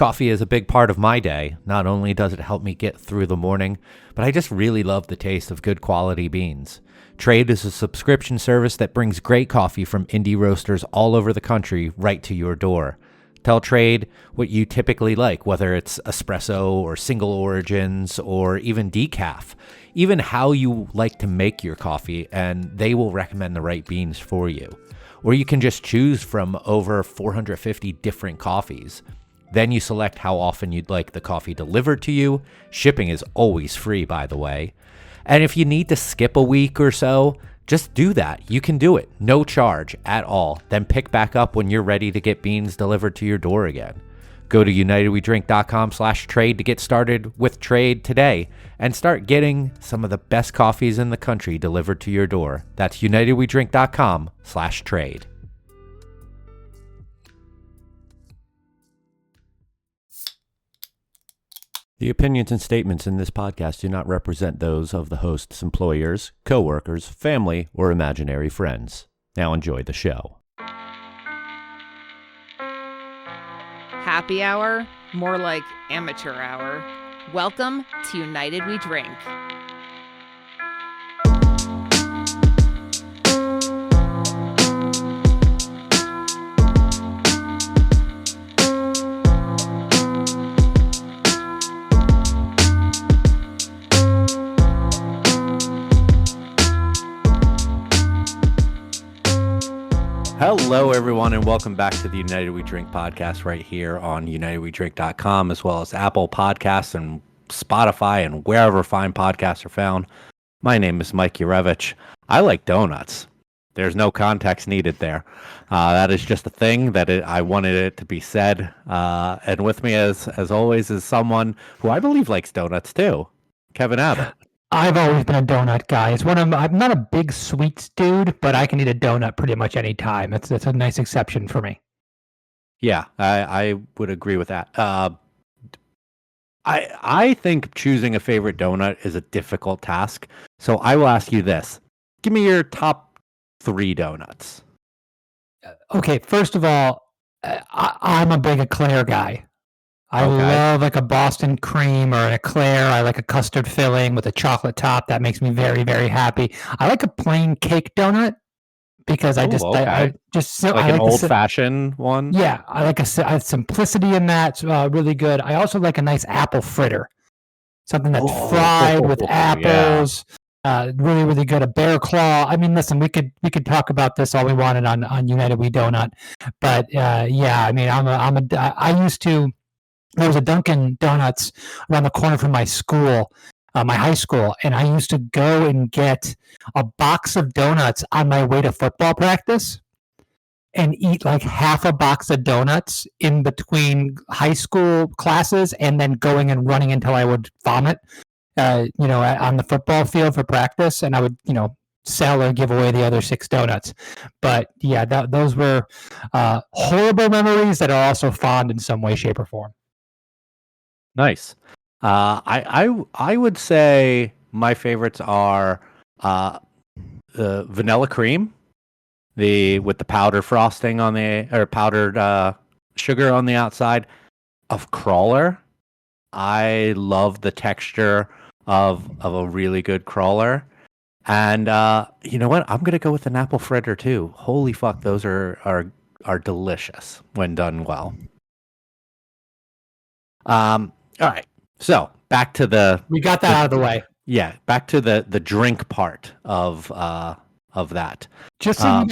Coffee is a big part of my day. Not only does it help me get through the morning, but I just really love the taste of good quality beans. Trade is a subscription service that brings great coffee from indie roasters all over the country right to your door. Tell Trade what you typically like, whether it's espresso or single origins or even decaf, even how you like to make your coffee, and they will recommend the right beans for you. Or you can just choose from over 450 different coffees. Then you select how often you'd like the coffee delivered to you. Shipping is always free, by the way. And if you need to skip a week or so, just do that. You can do it. No charge at all. Then pick back up when you're ready to get beans delivered to your door again. Go to unitedwedrink.com/trade to get started with Trade today and start getting some of the best coffees in the country delivered to your door. That's unitedwedrink.com/trade. The opinions and statements in this podcast do not represent those of the host's employers, coworkers, family, or imaginary friends. Now enjoy the show. Happy hour? More like amateur hour. Welcome to United We Drink. Hello, everyone, and welcome back to the United We Drink podcast right here on UnitedWeDrink.com, as well as Apple Podcasts and Spotify and wherever fine podcasts are found. My name is Mike Urevich. I like donuts. There's no context needed there. That is just a thing that I wanted it to be said. And with me, as always, is someone who I believe likes donuts too, Kevin Abbott. I've always been a donut guy. I'm not a big sweets dude, but I can eat a donut pretty much any time. It's a nice exception for me. Yeah, I would agree with that. I think choosing a favorite donut is a difficult task. So I will ask you this. Give me your top 3 donuts. Okay, first of all, I'm a big eclair guy. I love like a Boston cream or an eclair. I like a custard filling with a chocolate top. That makes me very, very happy. I like a plain cake donut because I like an old-fashioned one. Yeah, I like a simplicity in that. It's really good. I also like a nice apple fritter, something that's fried with apples. Yeah. Really, really good. A bear claw. I mean, listen, we could talk about this all we wanted on United We Donut, but yeah, I mean, I used to. There was a Dunkin' Donuts around the corner from my school, my high school, and I used to go and get a box of donuts on my way to football practice and eat like half a box of donuts in between high school classes and then going and running until I would vomit, on the football field for practice. And I would, sell or give away the other 6 donuts. But yeah, those were horrible memories that are also fond in some way, shape, or form. Nice. I would say my favorites are vanilla cream, with the powdered frosting on powdered sugar on the outside of crawler. I love the texture of a really good crawler. And you know what? I'm gonna go with an apple fritter too. Holy fuck, those are delicious when done well. All right, so back to we got that out of the way. Yeah, back to the drink part of that. Just so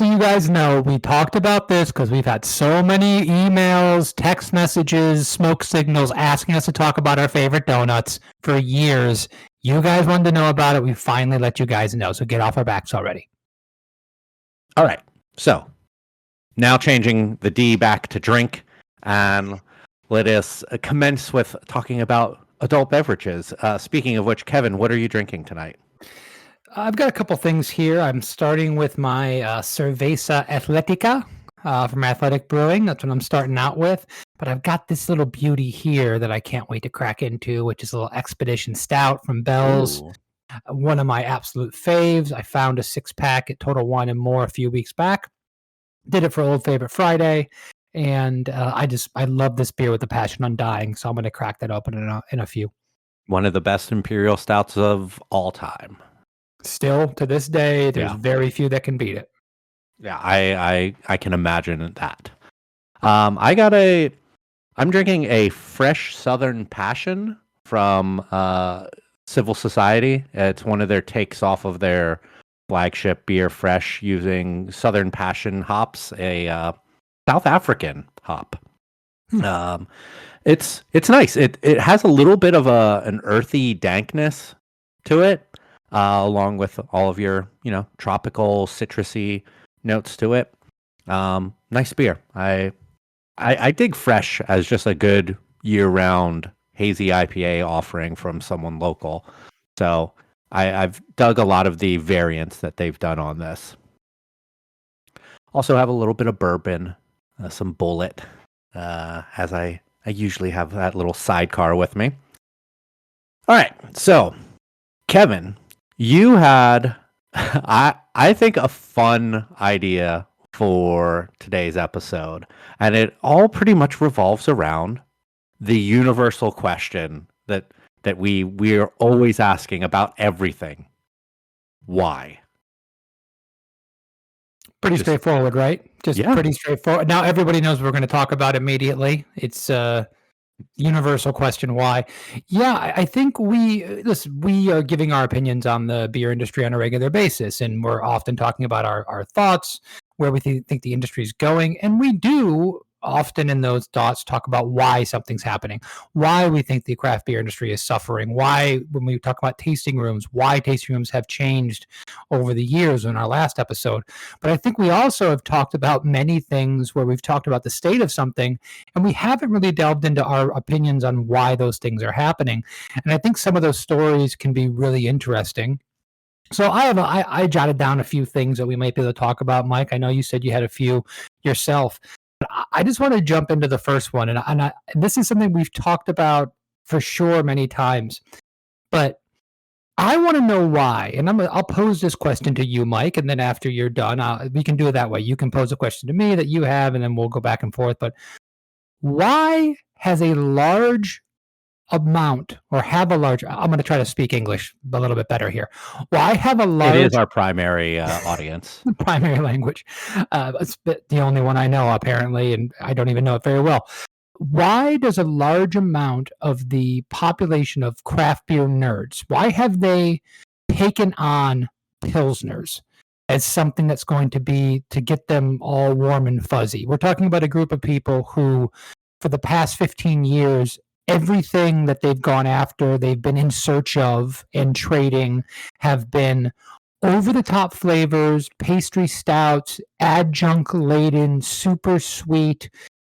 you guys know, we talked about this because we've had so many emails, text messages, smoke signals asking us to talk about our favorite donuts for years. You guys wanted to know about it. We finally let you guys know, so get off our backs already. All right, so now changing the D back to drink, and let us commence with talking about adult beverages. Speaking of which, Kevin, what are you drinking tonight? I've got a couple things here. I'm starting with my Cerveza Atletica from Athletic Brewing. That's what I'm starting out with. But I've got this little beauty here that I can't wait to crack into, which is a little Expedition Stout from Bell's. Ooh. One of my absolute faves. I found a 6-pack at Total Wine & More a few weeks back. Did it for Old Favorite Friday. and I love this beer with a passion undying. So I'm going to crack that open in a few. One of the best imperial stouts of all time. Still to this day, there's Yeah. very few that can beat it. Yeah, I can imagine that. I'm drinking a fresh Southern Passion from Civil Society. It's one of their takes off of their flagship beer, Fresh, using Southern Passion hops, a South African hop. It's nice. It has a little bit of an earthy dankness to it, along with all of your tropical citrusy notes to it. Nice beer. I dig Fresh as just a good year-round hazy IPA offering from someone local. So I've dug a lot of the variants that they've done on this. Also have a little bit of bourbon, some Bullet, as I usually have that little sidecar with me. All right, so Kevin, you had I think a fun idea for today's episode, and it all pretty much revolves around the universal question that we are always asking about everything. Why? Pretty straightforward, right? Just pretty straightforward. Now everybody knows we're going to talk about immediately. It's a universal question. Why? Yeah, I think we are giving our opinions on the beer industry on a regular basis, and we're often talking about our thoughts, where we think the industry is going, and we do often in those thoughts talk about why something's happening, why we think the craft beer industry is suffering, why when we talk about tasting rooms, why tasting rooms have changed over the years in our last episode. But I think we also have talked about many things where we've talked about the state of something, and we haven't really delved into our opinions on why those things are happening. And I think some of those stories can be really interesting. So I jotted down a few things that we might be able to talk about, Mike. I know you said you had a few yourself. I just want to jump into the first one, and this is something we've talked about for sure many times, but I want to know why. And I'll pose this question to you, Mike, and then after you're done, we can do it that way. You can pose a question to me that you have, and then we'll go back and forth. But why has a large amount, or have a large, I'm going to try to speak English a little bit better here. Why have a large... It is our primary audience. Primary language. It's the only one I know, apparently, and I don't even know it very well. Why does a large amount of the population of craft beer nerds, why have they taken on Pilsners as something that's going to get them all warm and fuzzy? We're talking about a group of people who, for the past 15 years, everything that they've gone after, they've been in search of and trading, have been over-the-top flavors, pastry stouts, adjunct-laden, super sweet,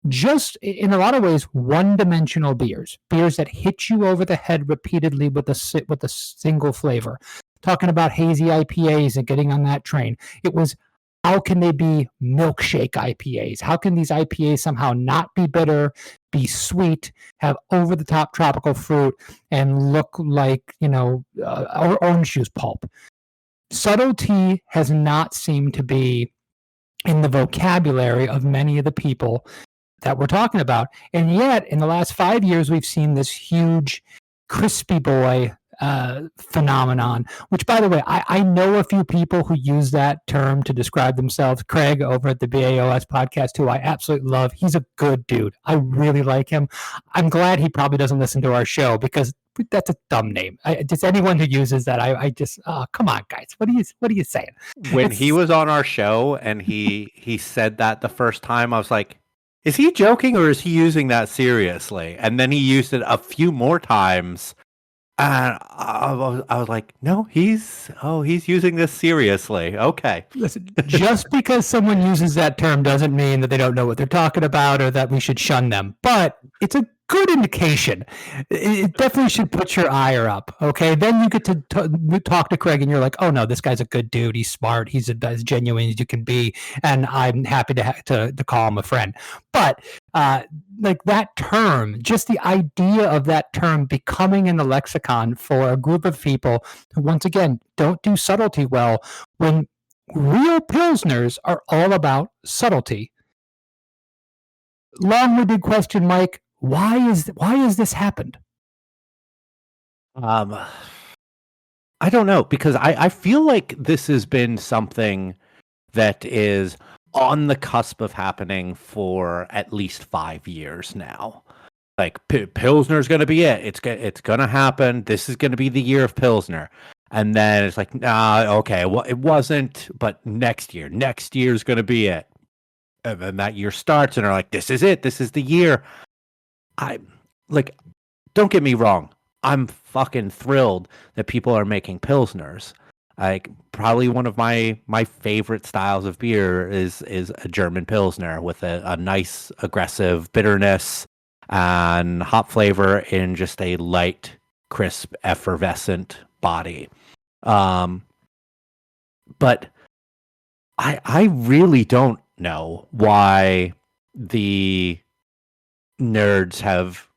just in a lot of ways one-dimensional beers that hit you over the head repeatedly with a single flavor. Talking about hazy IPAs and getting on that train. It was, how can they be milkshake IPAs? How can these IPAs somehow not be bitter, be sweet, have over-the-top tropical fruit, and look like, orange juice pulp? Subtlety has not seemed to be in the vocabulary of many of the people that we're talking about. And yet, in the last 5 years, we've seen this huge crispy boy phenomenon, which, by the way, I know a few people who use that term to describe themselves. Craig over at the BAOS podcast, who I absolutely love. He's a good dude. I really like him. I'm glad he probably doesn't listen to our show, because that's a dumb name. Just anyone who uses that, I just, come on, guys. What are you saying? When he was on our show and he said that the first time, I was like, is he joking or is he using that seriously? And then he used it a few more times. And I was like, no, he's using this seriously. Okay. Listen, just because someone uses that term doesn't mean that they don't know what they're talking about or that we should shun them. But it's a good indication. It definitely should put your ire up. Okay. Then you get to talk to Craig and you're like, oh no, this guy's a good dude. He's smart. He's as genuine as you can be. And I'm happy to call him a friend. But like that term, just the idea of that term becoming in the lexicon for a group of people who, once again, don't do subtlety well, when real Pilsners are all about subtlety. long-winded question, Mike. Why is this happened? I don't know, because I feel like this has been something that is on the cusp of happening for at least 5 years now. Like Pilsner's going to be it. It's going to happen. This is going to be the year of Pilsner. And then it's like, nah, okay, well, it wasn't, but next year's going to be it. And then that year starts and they're like, this is it. This is the year. Don't get me wrong. I'm fucking thrilled that people are making Pilsners. Like, probably one of my favorite styles of beer is a German Pilsner with a nice aggressive bitterness and hop flavor in just a light, crisp, effervescent body. But I really don't know why the nerds have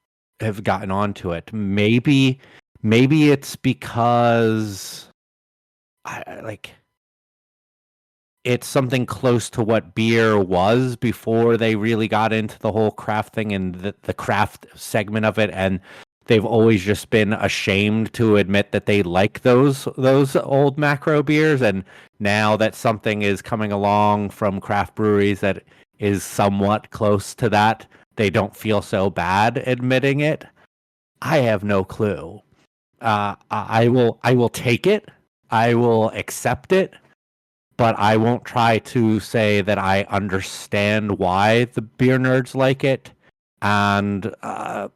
gotten onto it. Maybe it's because it's something close to what beer was before they really got into the whole craft thing and the craft segment of it, and they've always just been ashamed to admit that they like those old macro beers, and now that something is coming along from craft breweries that is somewhat close to that, they don't feel so bad admitting it. I have no clue. I will take it. I will accept it, but I won't try to say that I understand why the beer nerds like it. And to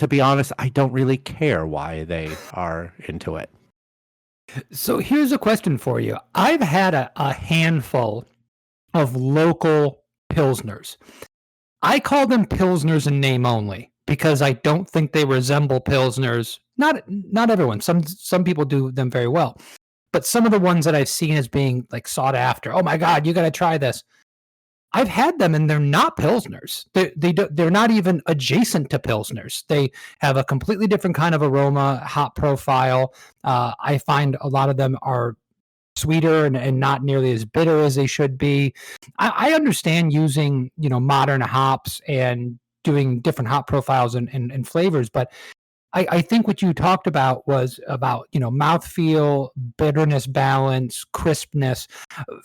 be honest, I don't really care why they are into it. So here's a question for you. I've had a handful of local Pilsners. I call them Pilsners in name only because I don't think they resemble Pilsners. Not everyone. Some people do them very well. But some of the ones that I've seen as being like sought after, oh my God, you got to try this. I've had them and they're not Pilsners. They're not even adjacent to Pilsners. They have a completely different kind of aroma, hop profile. I find a lot of them are sweeter and not nearly as bitter as they should be. I understand using, modern hops and doing different hop profiles and flavors, but I think what you talked about was about, mouthfeel, bitterness balance, crispness.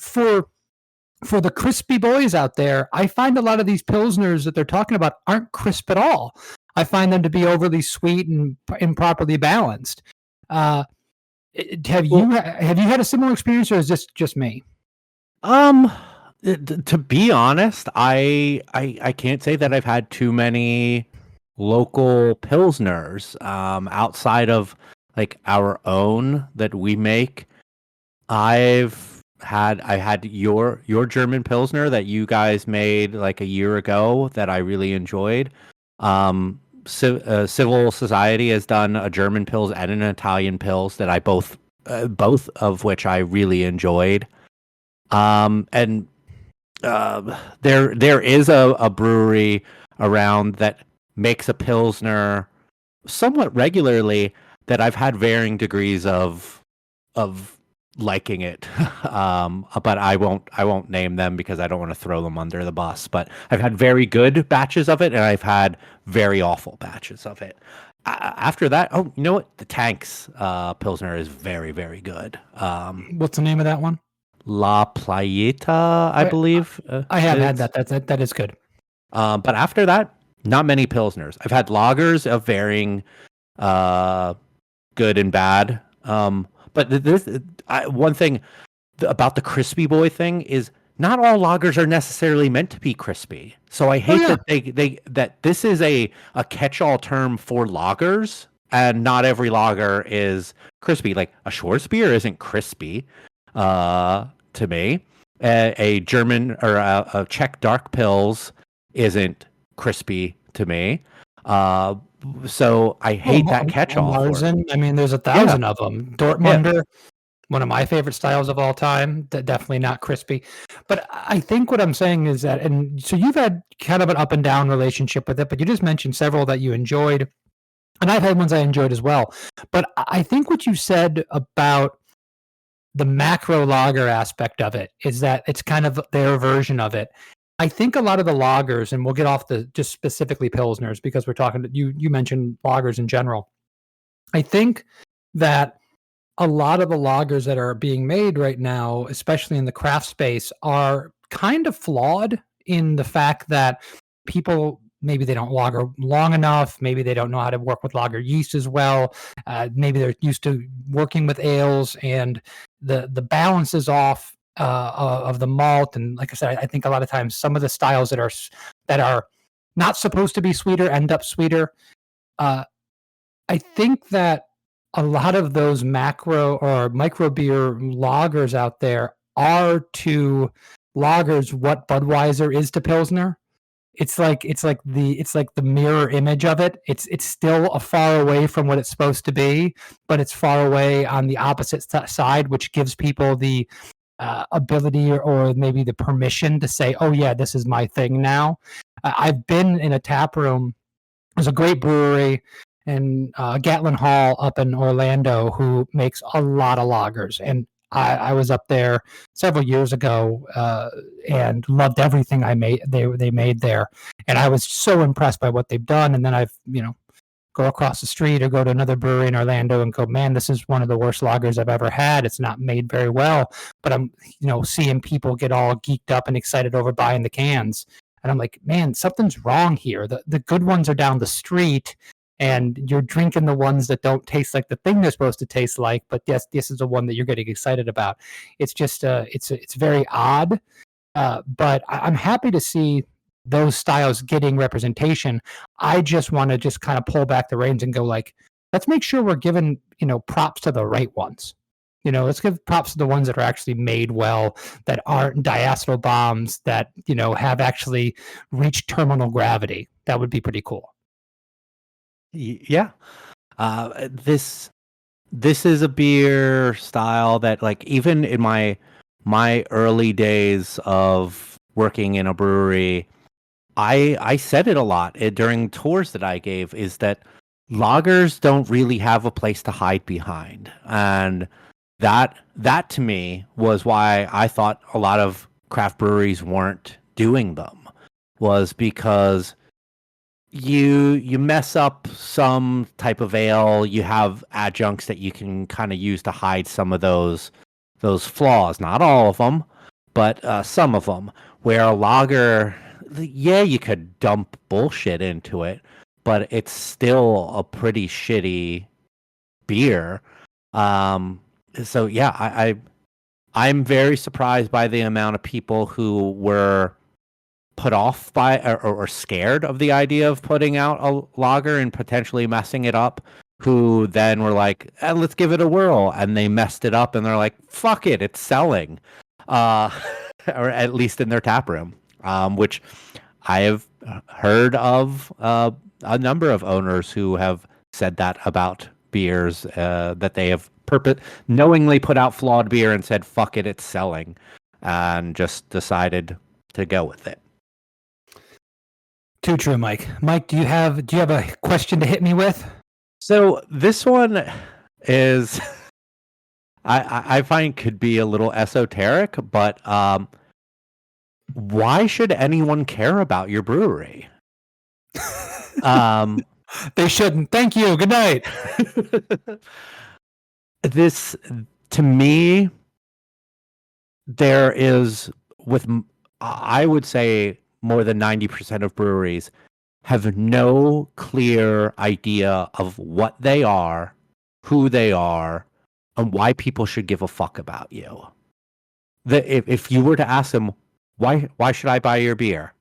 For the crispy boys out there, I find a lot of these Pilsners that they're talking about aren't crisp at all. I find them to be overly sweet and improperly balanced. Have you had a similar experience, or is this just me? To be honest, I can't say that I've had too many local Pilsners outside of like our own that we make. I had your German Pilsner that you guys made like a year ago that I really enjoyed. Civil Society has done a German Pils and an Italian Pils that I both of which I really enjoyed. And there is a brewery around that makes a Pilsner somewhat regularly that I've had varying degrees of liking it. But I won't name them because I don't want to throw them under the bus. But I've had very good batches of it and I've had very awful batches of it. After that, oh, you know what? The Tanks Pilsner is very, very good. What's the name of that one? La Playita, I believe. I have had that. That is good. But after that, not many Pilsners. I've had lagers of varying good and bad. But there's one thing about the crispy boy thing is not all lagers are necessarily meant to be crispy. So I hate that that this is a catch-all term for lagers, and not every lager is crispy. Like a Schwarzbier isn't crispy to me. A German or a Czech dark Pils isn't crispy to me. So I hate that catch-all. I mean, there's 1,000 of them. Dortmunder, one of my favorite styles of all time. Definitely not crispy. But I think what I'm saying is that, and so you've had kind of an up and down relationship with it, but you just mentioned several that you enjoyed, and I've had ones I enjoyed as well. But I think what you said about the macro lager aspect of it is that it's kind of their version of it. I think a lot of the lagers, and we'll get off the just specifically Pilsners because we're talking, you mentioned lagers in general. I think that a lot of the lagers that are being made right now, especially in the craft space, are kind of flawed in the fact that people maybe they don't lager long enough. Maybe they don't know how to work with lager yeast as well. Maybe they're used to working with ales, and the balance is off of the malt. And like I said, I think a lot of times some of the styles that are not supposed to be sweeter end up sweeter. I think that a lot of those macro or micro beer lagers out there are to lagers what Budweiser is to Pilsner. It's like the mirror image of it. It's still a far away from what it's supposed to be, but it's far away on the opposite side, which gives people the ability or maybe the permission to say, "Oh yeah, this is my thing now." I've been in a tap room. There's a great brewery in Gatlin Hall up in Orlando who makes a lot of lagers, and I was up there several years ago and loved everything they made there, and I was so impressed by what they've done. And then I've go across the street or go to another brewery in Orlando and go, man, this is one of the worst lagers I've ever had. It's not made very well, but I'm seeing people get all geeked up and excited over buying the cans. And I'm like, man, something's wrong here. The good ones are down the street, and you're drinking the ones that don't taste like the thing they're supposed to taste like. But yes, this is the one that you're getting excited about. It's just, it's very odd. But I'm happy to see those styles getting representation. I just want to just kind of pull back the reins and go like, let's make sure we're giving, props to the right ones. Let's give props to the ones that are actually made well, that aren't diacetyl bombs, that, have actually reached terminal gravity. That would be pretty cool. Yeah. This is a beer style that, like, even in my early days of working in a brewery, I said it a lot during tours that I gave, is that lagers don't really have a place to hide behind. And that to me was why I thought a lot of craft breweries weren't doing them, was because you mess up some type of ale, you have adjuncts that you can kind of use to hide some of those flaws. Not all of them, but some of them. Where a lager, yeah, you could dump bullshit into it, but it's still a pretty shitty beer. So yeah, I'm very surprised by the amount of people who were put off by or scared of the idea of putting out a lager and potentially messing it up, who then were like, let's give it a whirl, and they messed it up, and they're like, fuck it, it's selling, or at least in their tap room, which I have heard of a number of owners who have said that about beers, that they have knowingly put out flawed beer and said, fuck it, it's selling, and just decided to go with it. Too true, Mike. Mike, do you have a question to hit me with? So this one is, I find could be a little esoteric, but why should anyone care about your brewery? They shouldn't. Thank you. Good night. This, to me, there is, I would say, more than 90% of breweries have no clear idea of what they are, who they are, and why people should give a fuck about you. If you were to ask them, why should I buy your beer?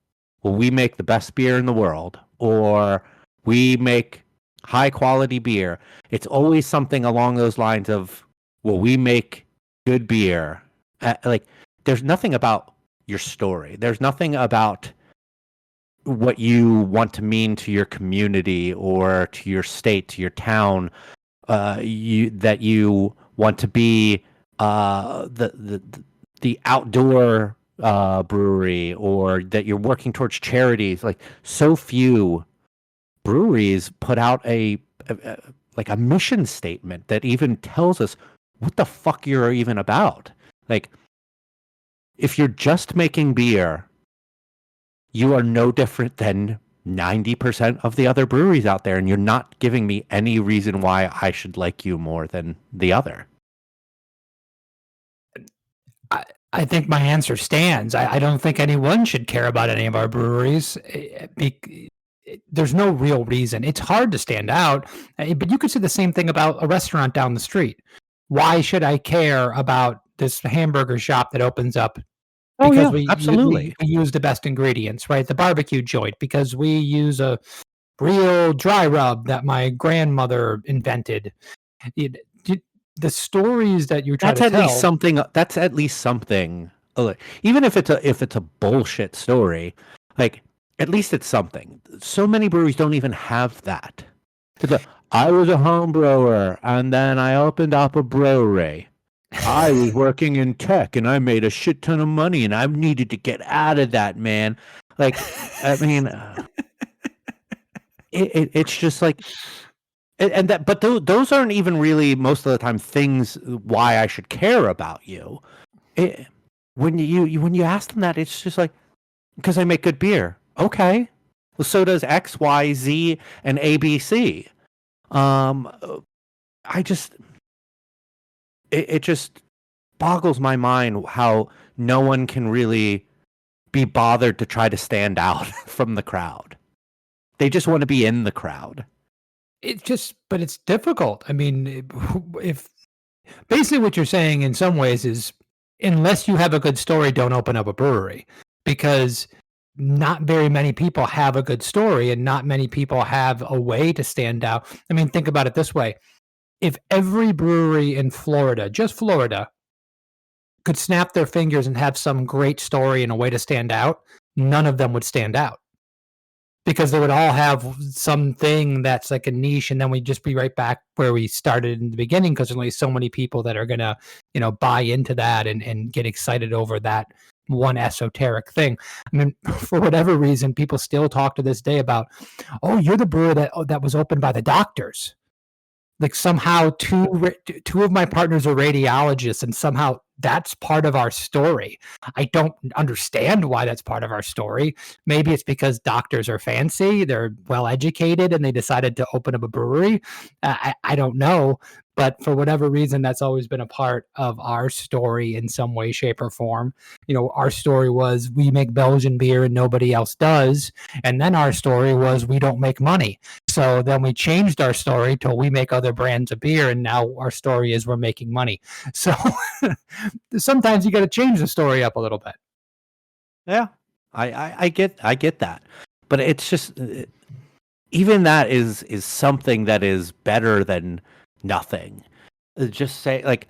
Well, we make the best beer in the world, or we make high quality beer. It's always something along those lines of, well, we make good beer. Like, there's nothing about your story. There's nothing about what you want to mean to your community or to your state, to your town. That you want to be the outdoor brewery, or that you're working towards charities. Like, so few breweries put out a mission statement that even tells us what the fuck you're even about. Like, if you're just making beer, you are no different than 90% of the other breweries out there, and you're not giving me any reason why I should like you more than the other. I think my answer stands. I don't think anyone should care about any of our breweries. There's no real reason. It's hard to stand out, but you could say the same thing about a restaurant down the street. Why should I care about this hamburger shop that opens up? Because we use the best ingredients, right? The barbecue joint, because we use a real dry rub that my grandmother invented. The stories that you try to tell. That's at least something. Even if it's a bullshit story, like at least it's something. So many breweries don't even have that. I was a home brewer and then I opened up a brewery. I was working in tech and I made a shit ton of money and I needed to get out of that, man. Like, I mean, it's just like. But those aren't even really most of the time things why I should care about you. When you ask them that, it's just like, because I make good beer. Okay, well, so does X, Y, Z, and ABC. It just boggles my mind how no one can really be bothered to try to stand out from the crowd. They just want to be in the crowd. But it's difficult. I mean, if basically what you're saying in some ways is, unless you have a good story, don't open up a brewery, because not very many people have a good story and not many people have a way to stand out. I mean, think about it this way. If every brewery in Florida, just Florida, could snap their fingers and have some great story and a way to stand out, none of them would stand out. Because they would all have something that's like a niche, and then we'd just be right back where we started in the beginning, because there's only so many people that are going to, buy into that and get excited over that one esoteric thing. I mean, for whatever reason, people still talk to this day about, oh, you're the brewer that was opened by the doctors. Like somehow two of my partners are radiologists, and somehow that's part of our story. I don't understand why that's part of our story. Maybe it's because doctors are fancy, they're well educated, and they decided to open up a brewery. I don't know. But for whatever reason, that's always been a part of our story in some way, shape, or form. Our story was we make Belgian beer and nobody else does. And then our story was we don't make money. So then we changed our story till we make other brands of beer. And now our story is we're making money. So sometimes you got to change the story up a little bit. Yeah, I get that. But it's just, even that is something that is better than nothing. Just say, like,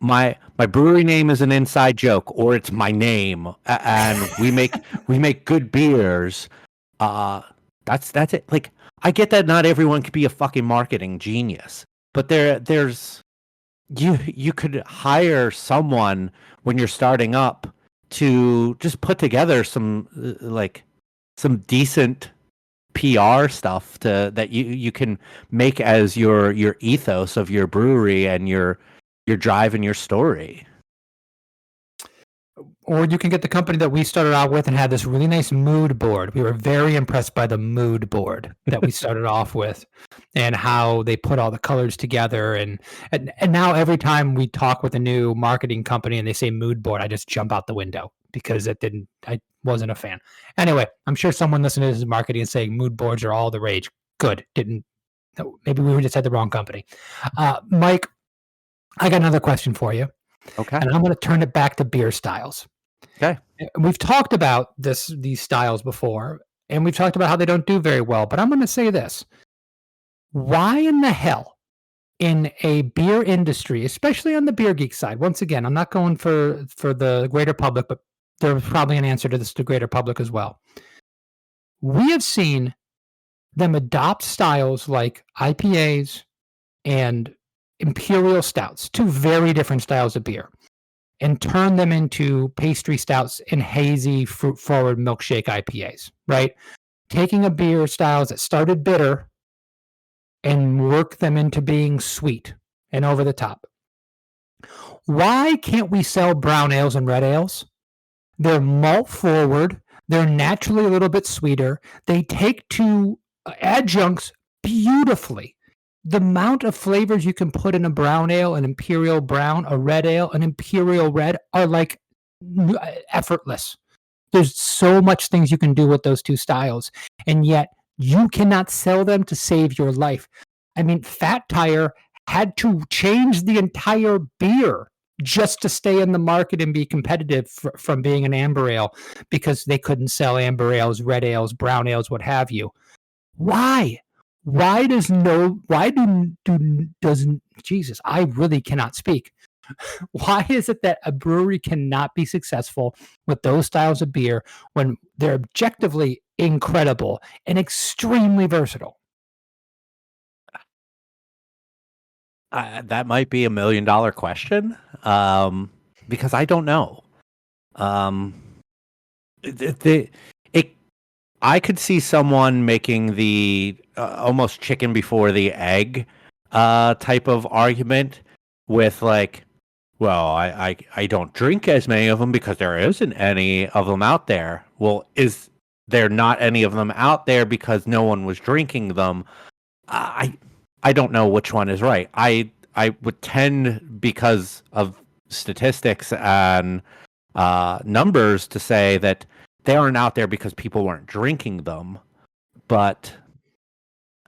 my brewery name is an inside joke, or it's my name, and we make good beers. That's it. Like, I get that not everyone could be a fucking marketing genius, but there's you could hire someone when you're starting up to just put together some decent PR stuff that you can make as your ethos of your brewery and your drive and your story. Or you can get the company that we started out with and had this really nice mood board. We were very impressed by the mood board that we started off with, and how they put all the colors together. And now every time we talk with a new marketing company and they say mood board, I just jump out the window, because I wasn't a fan. Anyway, I'm sure someone listening to this is marketing and saying mood boards are all the rage. Good. Maybe we just had the wrong company. Mike, I got another question for you. Okay. And I'm going to turn it back to beer styles. Okay. We've talked about these styles before, and we've talked about how they don't do very well, but I'm going to say this. Why in the hell, in a beer industry, especially on the Beer Geek side, once again, I'm not going for the greater public, but there's probably an answer to this to greater public as well. We have seen them adopt styles like IPAs and imperial stouts, two very different styles of beer, and turn them into pastry stouts and hazy, fruit-forward milkshake IPAs, right? Taking a beer styles that started bitter and work them into being sweet and over the top. Why can't we sell brown ales and red ales? They're malt forward. They're naturally a little bit sweeter. They take to adjuncts beautifully. The amount of flavors you can put in a brown ale, an imperial brown, a red ale, an imperial red are like effortless. There's so much things you can do with those two styles, and yet you cannot sell them to save your life. I mean, Fat Tire had to change the entire beer just to stay in the market and be competitive from being an amber ale, because they couldn't sell amber ales, red ales, brown ales, what have you. Why? Why does Jesus, I really cannot speak. Why is it that a brewery cannot be successful with those styles of beer when they're objectively incredible and extremely versatile? That might be $1 million question, because I don't know. I could see someone making the almost chicken before the egg type of argument with like, well, I don't drink as many of them because there isn't any of them out there. Well, is there not any of them out there because no one was drinking them? I don't know which one is right. I would tend, because of statistics and numbers, to say that they aren't out there because people weren't drinking them. But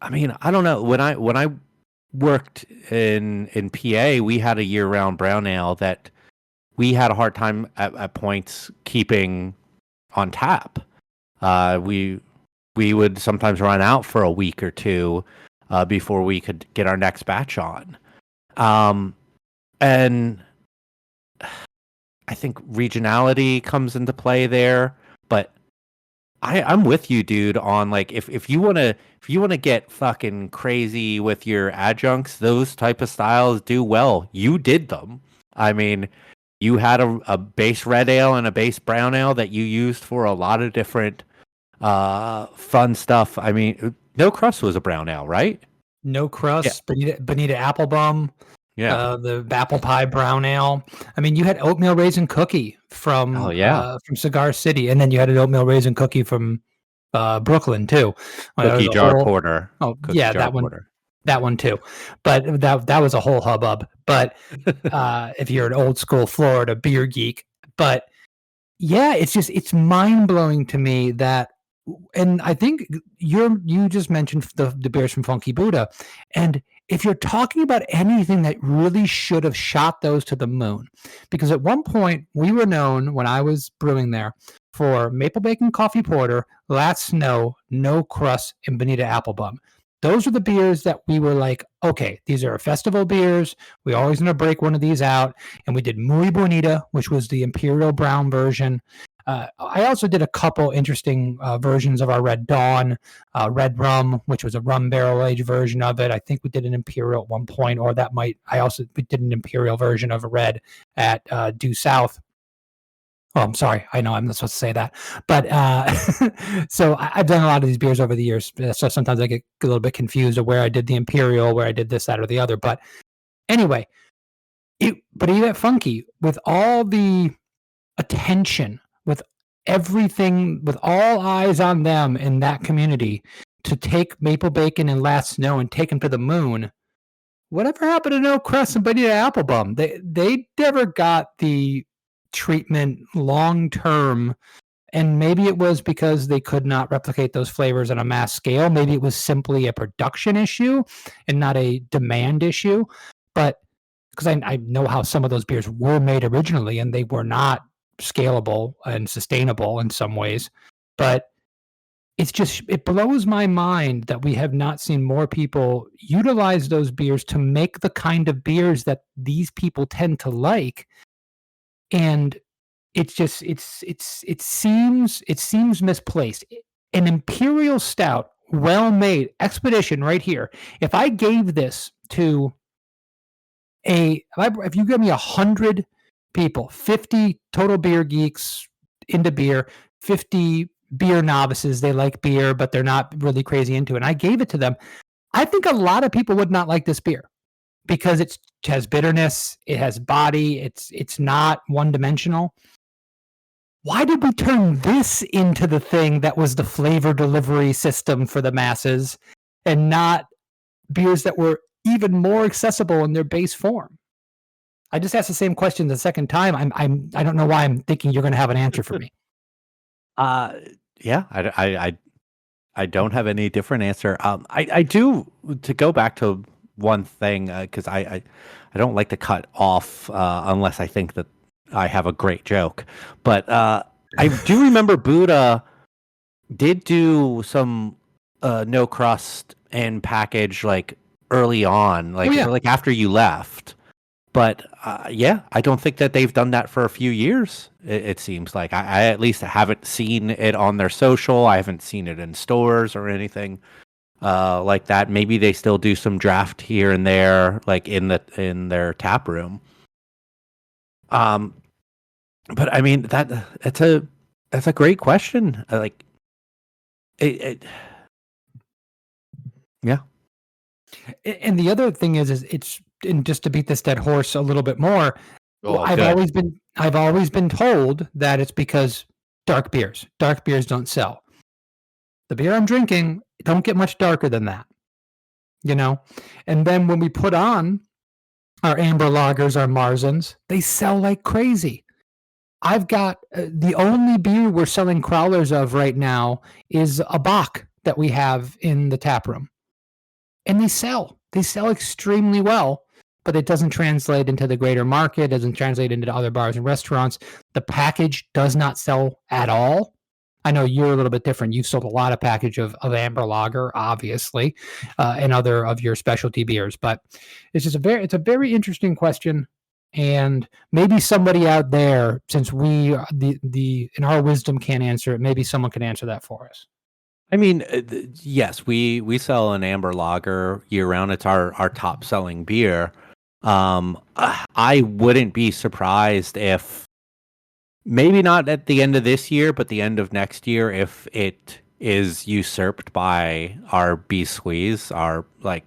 I mean, I don't know. When I worked in PA, we had a year-round brown ale that we had a hard time at points keeping on tap. We would sometimes run out for a week or two before we could get our next batch on. And I think regionality comes into play there, but I'm with you, dude, on like if you wanna get fucking crazy with your adjuncts, those type of styles do well. You did them. I mean, you had a base red ale and a base brown ale that you used for a lot of different fun stuff. I mean, No Crust was a brown ale, right? No Crust, yeah. Bonita Applebum, the apple pie brown ale. I mean, you had oatmeal raisin cookie from Cigar City, and then you had an oatmeal raisin cookie from Brooklyn too. Cookie jar porter. Oh, yeah, that one. Porter. That one too, but that was a whole hubbub. But if you're an old school Florida beer geek, but yeah, it's mind blowing to me that. And I think you just mentioned the beers from Funky Buddha, and if you're talking about anything that really should have shot those to the moon, because at one point we were known, when I was brewing there, for Maple Bacon Coffee Porter, Last Snow, No Crust, and Bonita Applebum. Those are the beers that we were like, okay, these are festival beers. We always going to break one of these out. And we did Muy Bonita, which was the Imperial Brown version. I also did a couple interesting versions of our Red Dawn, Red Rum, which was a rum barrel aged version of it. I think we did an Imperial at one point, or we did an Imperial version of a Red at Due South. Oh, I'm sorry. I know I'm not supposed to say that. But so I've done a lot of these beers over the years. So sometimes I get a little bit confused of where I did the Imperial, where I did this, that, or the other. But anyway, but even Funky, with all the attention, with everything, with all eyes on them in that community, to take Maple Bacon and Last Snow and take them to the moon, whatever happened to No Crust and Bonita Applebum? They never got the treatment long term, and maybe it was because they could not replicate those flavors on a mass scale. Maybe it was simply a production issue and not a demand issue. But because I know how some of those beers were made originally, and they were not scalable and sustainable in some ways. But it blows my mind that we have not seen more people utilize those beers to make the kind of beers that these people tend to like. And it seems misplaced. An Imperial Stout, well made, Expedition right here. If I gave this to if you give me 100 people, 50 total beer geeks into beer, 50 beer novices, they like beer, but they're not really crazy into it, and I gave it to them, I think a lot of people would not like this beer because it has bitterness, it has body, it's not one-dimensional. why did we turn this into the thing that was the flavor delivery system for the masses and not beers that were even more accessible in their base form? I just asked the same question the second time. I don't know why I'm thinking you're going to have an answer for me. Yeah, I don't have any different answer. I do, to go back to one thing, because I don't like to cut off unless I think that I have a great joke. But I do remember Buddha did do some no crust and package like early on, like yeah. like after you left. But yeah, I don't think that they've done that for a few years. It seems like I at least haven't seen it on their social. I haven't seen it in stores or anything like that. Maybe they still do some draft here and there, like in their tap room. But I mean that's a great question. Like yeah. And the other thing is it's, and just to beat this dead horse a little bit more, I've always been told that it's because dark beers don't sell. The beer I'm drinking don't get much darker than that, you know. And then when we put on our amber lagers, our Marzens, they sell like crazy. I've got the only beer we're selling crowlers of right now is a Bock that we have in the tap room, and they sell extremely well. But it doesn't translate into the greater market, doesn't translate into other bars and restaurants. The package does not sell at all. I know you're a little bit different. You've sold a lot of package of amber lager, obviously, and other of your specialty beers. But it's just it's a very interesting question. And maybe somebody out there, since we in our wisdom can't answer it, maybe someone can answer that for us. I mean, yes, we sell an amber lager year round. It's our top selling beer. I wouldn't be surprised if maybe not at the end of this year, but the end of next year, if it is usurped by our Bisquis, our like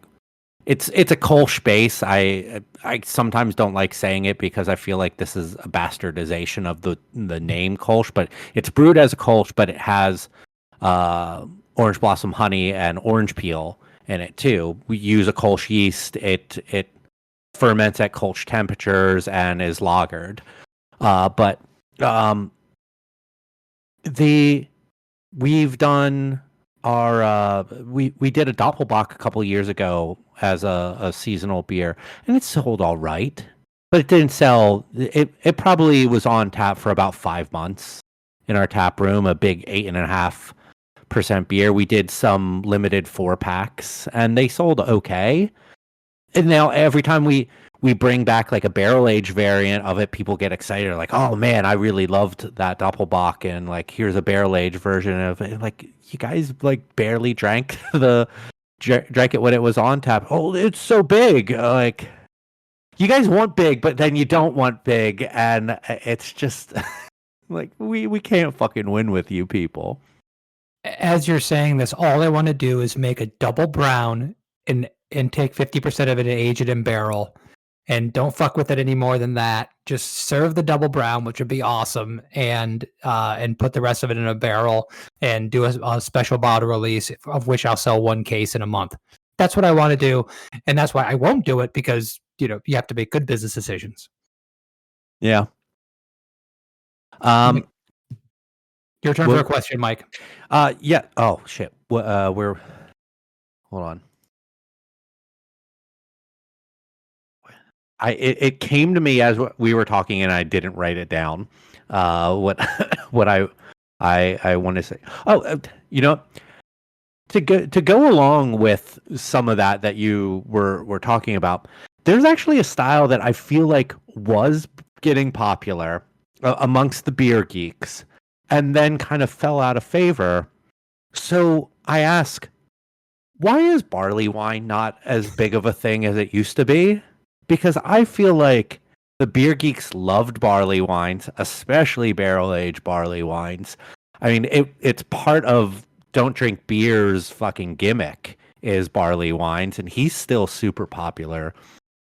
it's a Kolsch base. I sometimes don't like saying it because I feel like this is a bastardization of the name Kolsch, but it's brewed as a Kolsch, but it has orange blossom honey and orange peel in it too. We use a Kolsch yeast. It ferments at Kolsch temperatures and is lagered. But we've done our we did a Doppelbock a couple years ago as a seasonal beer, and it sold all right, but it didn't sell. It probably was on tap for about 5 months in our tap room, a big 8.5% beer. We did some limited 4-packs, and they sold okay. And now every time we bring back like a barrel age variant of it, people get excited. They're like, oh man, I really loved that Doppelbock, and like here's a barrel age version of it. Like, you guys like barely drank it when it was on tap. Oh, it's so big. Like, you guys want big, but then you don't want big, and it's just like we can't fucking win with you people. As you're saying this, all I want to do is make a double brown and take 50% of it and age it in barrel, and don't fuck with it any more than that. Just serve the double brown, which would be awesome, and put the rest of it in a barrel and do a special bottle release, of which I'll sell 1 case in a month. That's what I want to do, and that's why I won't do it, because you have to make good business decisions. Yeah. Your turn for a question, Mike. Yeah. Oh shit. We're hold on. It came to me as we were talking, and I didn't write it down. What I want to say. Oh, to go along with some of that you were talking about, there's actually a style that I feel like was getting popular amongst the beer geeks, and then kind of fell out of favor. So I ask, why is barley wine not as big of a thing as it used to be? Because I feel like the beer geeks loved barley wines, especially barrel-aged barley wines. I mean, it's part of Don't Drink Beer's fucking gimmick is barley wines, and he's still super popular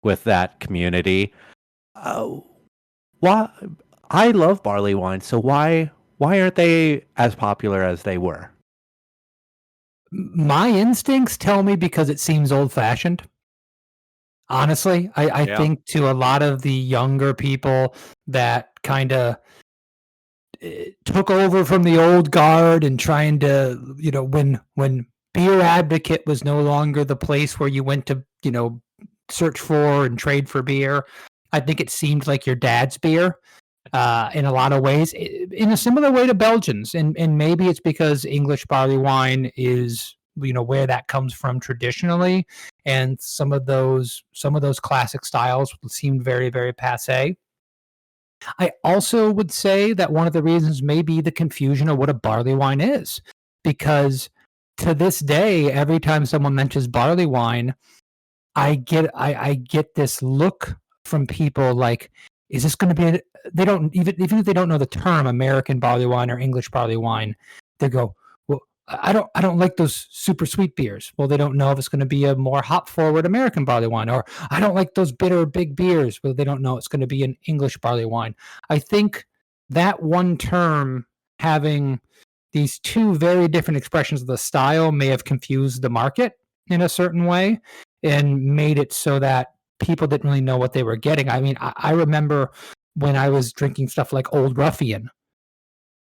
with that community. Why? I love barley wine, so why Why aren't they as popular as they were? My instincts tell me because it seems old fashioned. Honestly, I Yeah. think to a lot of the younger people that kind of took over from the old guard and trying to, when Beer Advocate was no longer the place where you went to, search for and trade for beer. I think it seemed like your dad's beer in a lot of ways, in a similar way to Belgians. And maybe it's because English barley wine is, where that comes from traditionally. And some of those classic styles seemed very, very passe. I also would say that one of the reasons may be the confusion of what a barley wine is, because to this day, every time someone mentions barley wine, I get this look from people like, is this going to be? They don't even if they don't know the term American barley wine or English barley wine, they go, well, I don't like those super sweet beers. Well, they don't know if it's going to be a more hop forward American barley wine, or I don't like those bitter big beers. Well, they don't know it's going to be an English barley wine. I think that one term having these two very different expressions of the style may have confused the market in a certain way and made it so that people didn't really know what they were getting. I mean, I remember when I was drinking stuff like Old Ruffian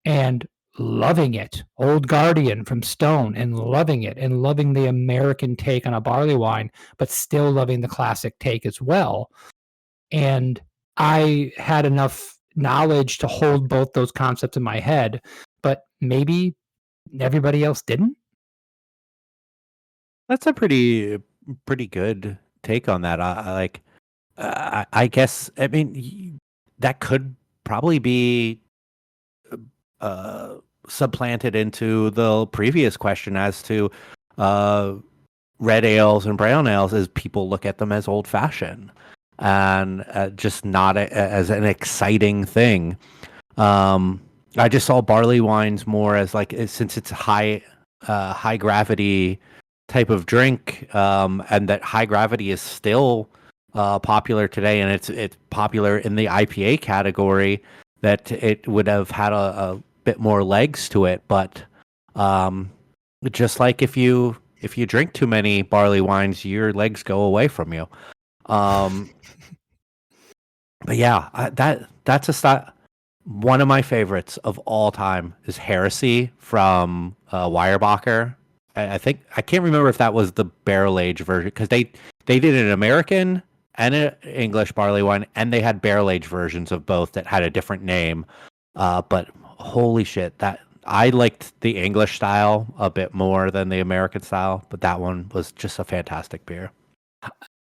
and loving it, Old Guardian from Stone, and loving it, and loving the American take on a barley wine, but still loving the classic take as well. And I had enough knowledge to hold both those concepts in my head, but maybe everybody else didn't. That's a pretty good take on that. I guess, I mean, that could probably be supplanted into the previous question as to red ales and brown ales, as people look at them as old fashioned and just not as an exciting thing. I just saw barley wines more as like, since it's high gravity type of drink, and that high gravity is still popular today, and it's popular in the IPA category, that it would have had a bit more legs to it. But just like if you drink too many barley wines, your legs go away from you. But yeah, that's a style. One of my favorites of all time is Heresy from Weyerbacher. I think, I can't remember if that was the barrel age version, because they did an American and an English barley wine, and they had barrel age versions of both that had a different name. But holy shit, that I liked the English style a bit more than the American style, but that one was just a fantastic beer.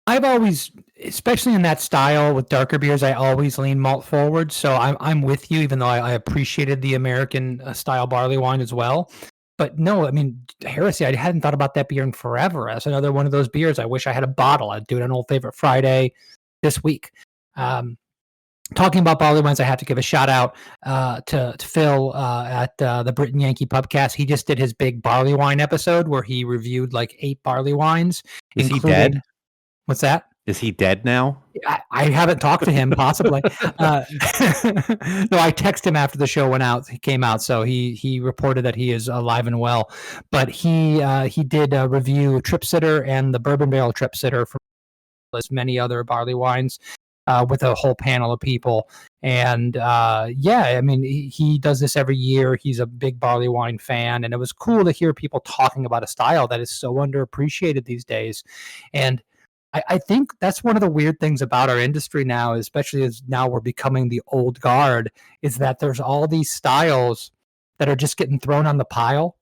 I've always, especially in that style with darker beers, I always lean malt forward. So I'm with you, even though I appreciated the American style barley wine as well. But no, I mean, Heresy, I hadn't thought about that beer in forever. That's another one of those beers. I wish I had a bottle. I'd do it on Old Favorite Friday this week. Talking about barley wines, I have to give a shout out to Phil at the Britain Yankee Pubcast. He just did his big barley wine episode where he reviewed like 8 barley wines. Is he dead? What's that? Is he dead now? I haven't talked to him, possibly. No, I texted him after the show he came out, so he reported that he is alive and well. But he did review Trip Sitter and the Bourbon Barrel Trip Sitter, from as many other barley wines, with a whole panel of people. And yeah, I mean, he does this every year. He's a big barley wine fan, and it was cool to hear people talking about a style that is so underappreciated these days. And I think that's one of the weird things about our industry now, especially as now we're becoming the old guard, is that there's all these styles that are just getting thrown on the pile.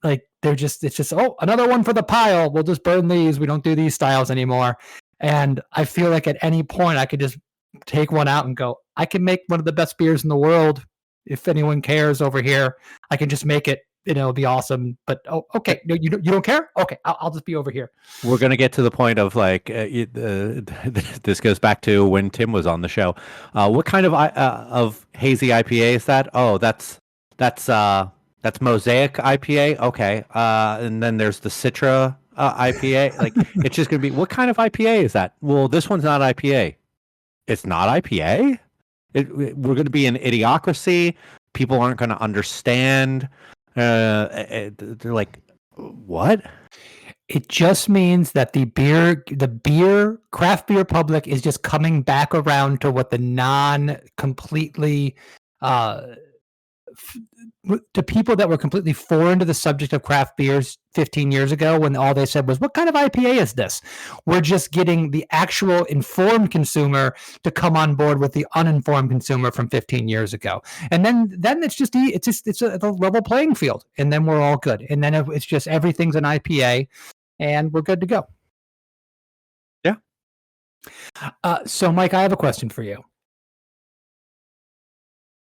Like it's just, oh, another one for the pile. We'll just burn these. We don't do these styles anymore. And I feel like at any point I could just take one out and go, I can make one of the best beers in the world. If anyone cares over here, I can just make it. It'll be awesome. But okay, no, you don't care. Okay, I'll just be over here. We're gonna get to the point of like this goes back to when Tim was on the show. What kind of hazy IPA is that? Oh, that's Mosaic IPA. Okay, and then there's the Citra IPA. Like, it's just gonna be, what kind of IPA is that? Well, this one's not IPA. It's not IPA. We're gonna be an idiocracy. people aren't going to understand. They're like, what? It just means that the craft beer public is just coming back around to what the non-completely, to people that were completely foreign to the subject of craft beers 15 years ago, when all they said was, what kind of IPA is this? We're just getting the actual informed consumer to come on board with the uninformed consumer from 15 years ago. And then it's a level playing field, and then we're all good. And then it's just everything's an IPA, and we're good to go. Yeah. So Mike, I have a question for you.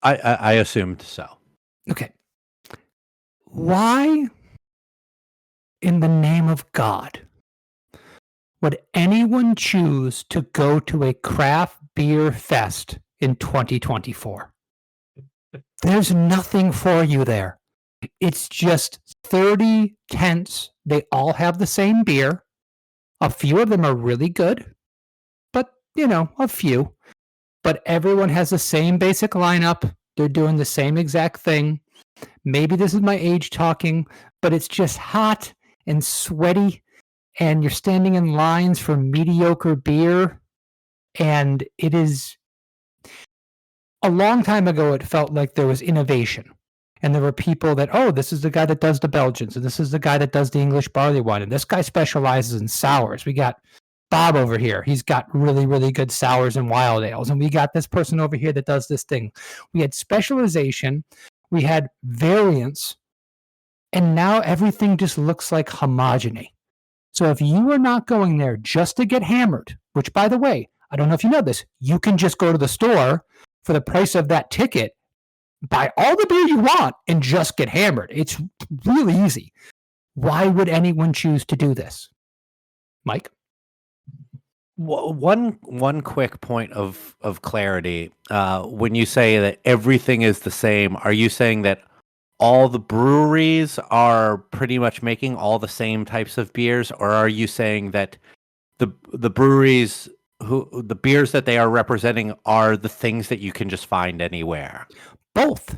I assumed so. Okay. Why, in the name of God, would anyone choose to go to a craft beer fest in 2024? There's nothing for you there. It's just 30 tents. They all have the same beer. A few of them are really good, but, a few. But everyone has the same basic lineup. They're doing the same exact thing. Maybe this is my age talking, but it's just hot and sweaty, and you're standing in lines for mediocre beer. And it is, a long time ago, it felt like there was innovation. And there were people that, this is the guy that does the Belgians, and this is the guy that does the English barley wine, and this guy specializes in sours. We got Bob over here. He's got really, really good sours and wild ales. And we got this person over here that does this thing. We had specialization. We had variance. And now everything just looks like homogeny. So if you are not going there just to get hammered, which, by the way, I don't know if you know this, you can just go to the store for the price of that ticket, buy all the beer you want, and just get hammered. It's really easy. Why would anyone choose to do this? Mike? One quick point of clarity. When you say that everything is the same, are you saying that all the breweries are pretty much making all the same types of beers, or are you saying that the breweries the beers that they are representing are the things that you can just find anywhere? Both.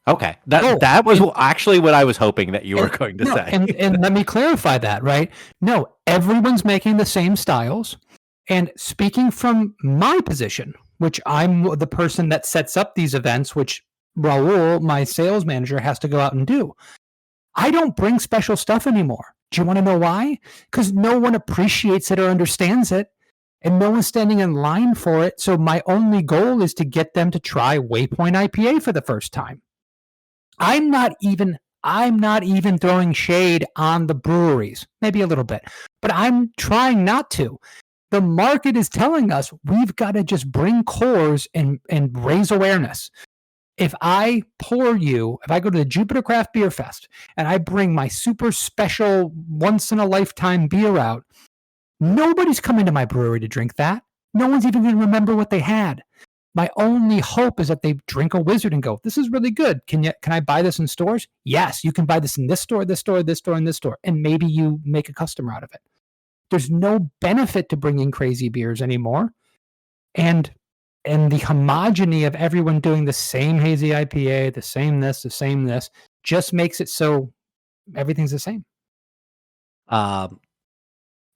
Okay, that was actually what I was hoping that you were going to say. And let me clarify that, right? No, everyone's making the same styles. And speaking from my position, which I'm the person that sets up these events, which Raul, my sales manager, has to go out and do, I don't bring special stuff anymore. Do you want to know why? Because no one appreciates it or understands it, and no one's standing in line for it. So my only goal is to get them to try Waypoint IPA for the first time. I'm not even throwing shade on the breweries, maybe a little bit, but I'm trying not to. The market is telling us we've got to just bring cores and raise awareness. If I go to the Jupiter Craft Beer Fest and I bring my super special once in a lifetime beer out, nobody's coming to my brewery to drink that. No one's even going to remember what they had. My only hope is that they drink a Wizard and go, this is really good. Can I buy this in stores? Yes, you can buy this in this store, this store, this store, and this store. And maybe you make a customer out of it. There's no benefit to bringing crazy beers anymore. And the homogeny of everyone doing the same hazy IPA, the same this, just makes it so everything's the same.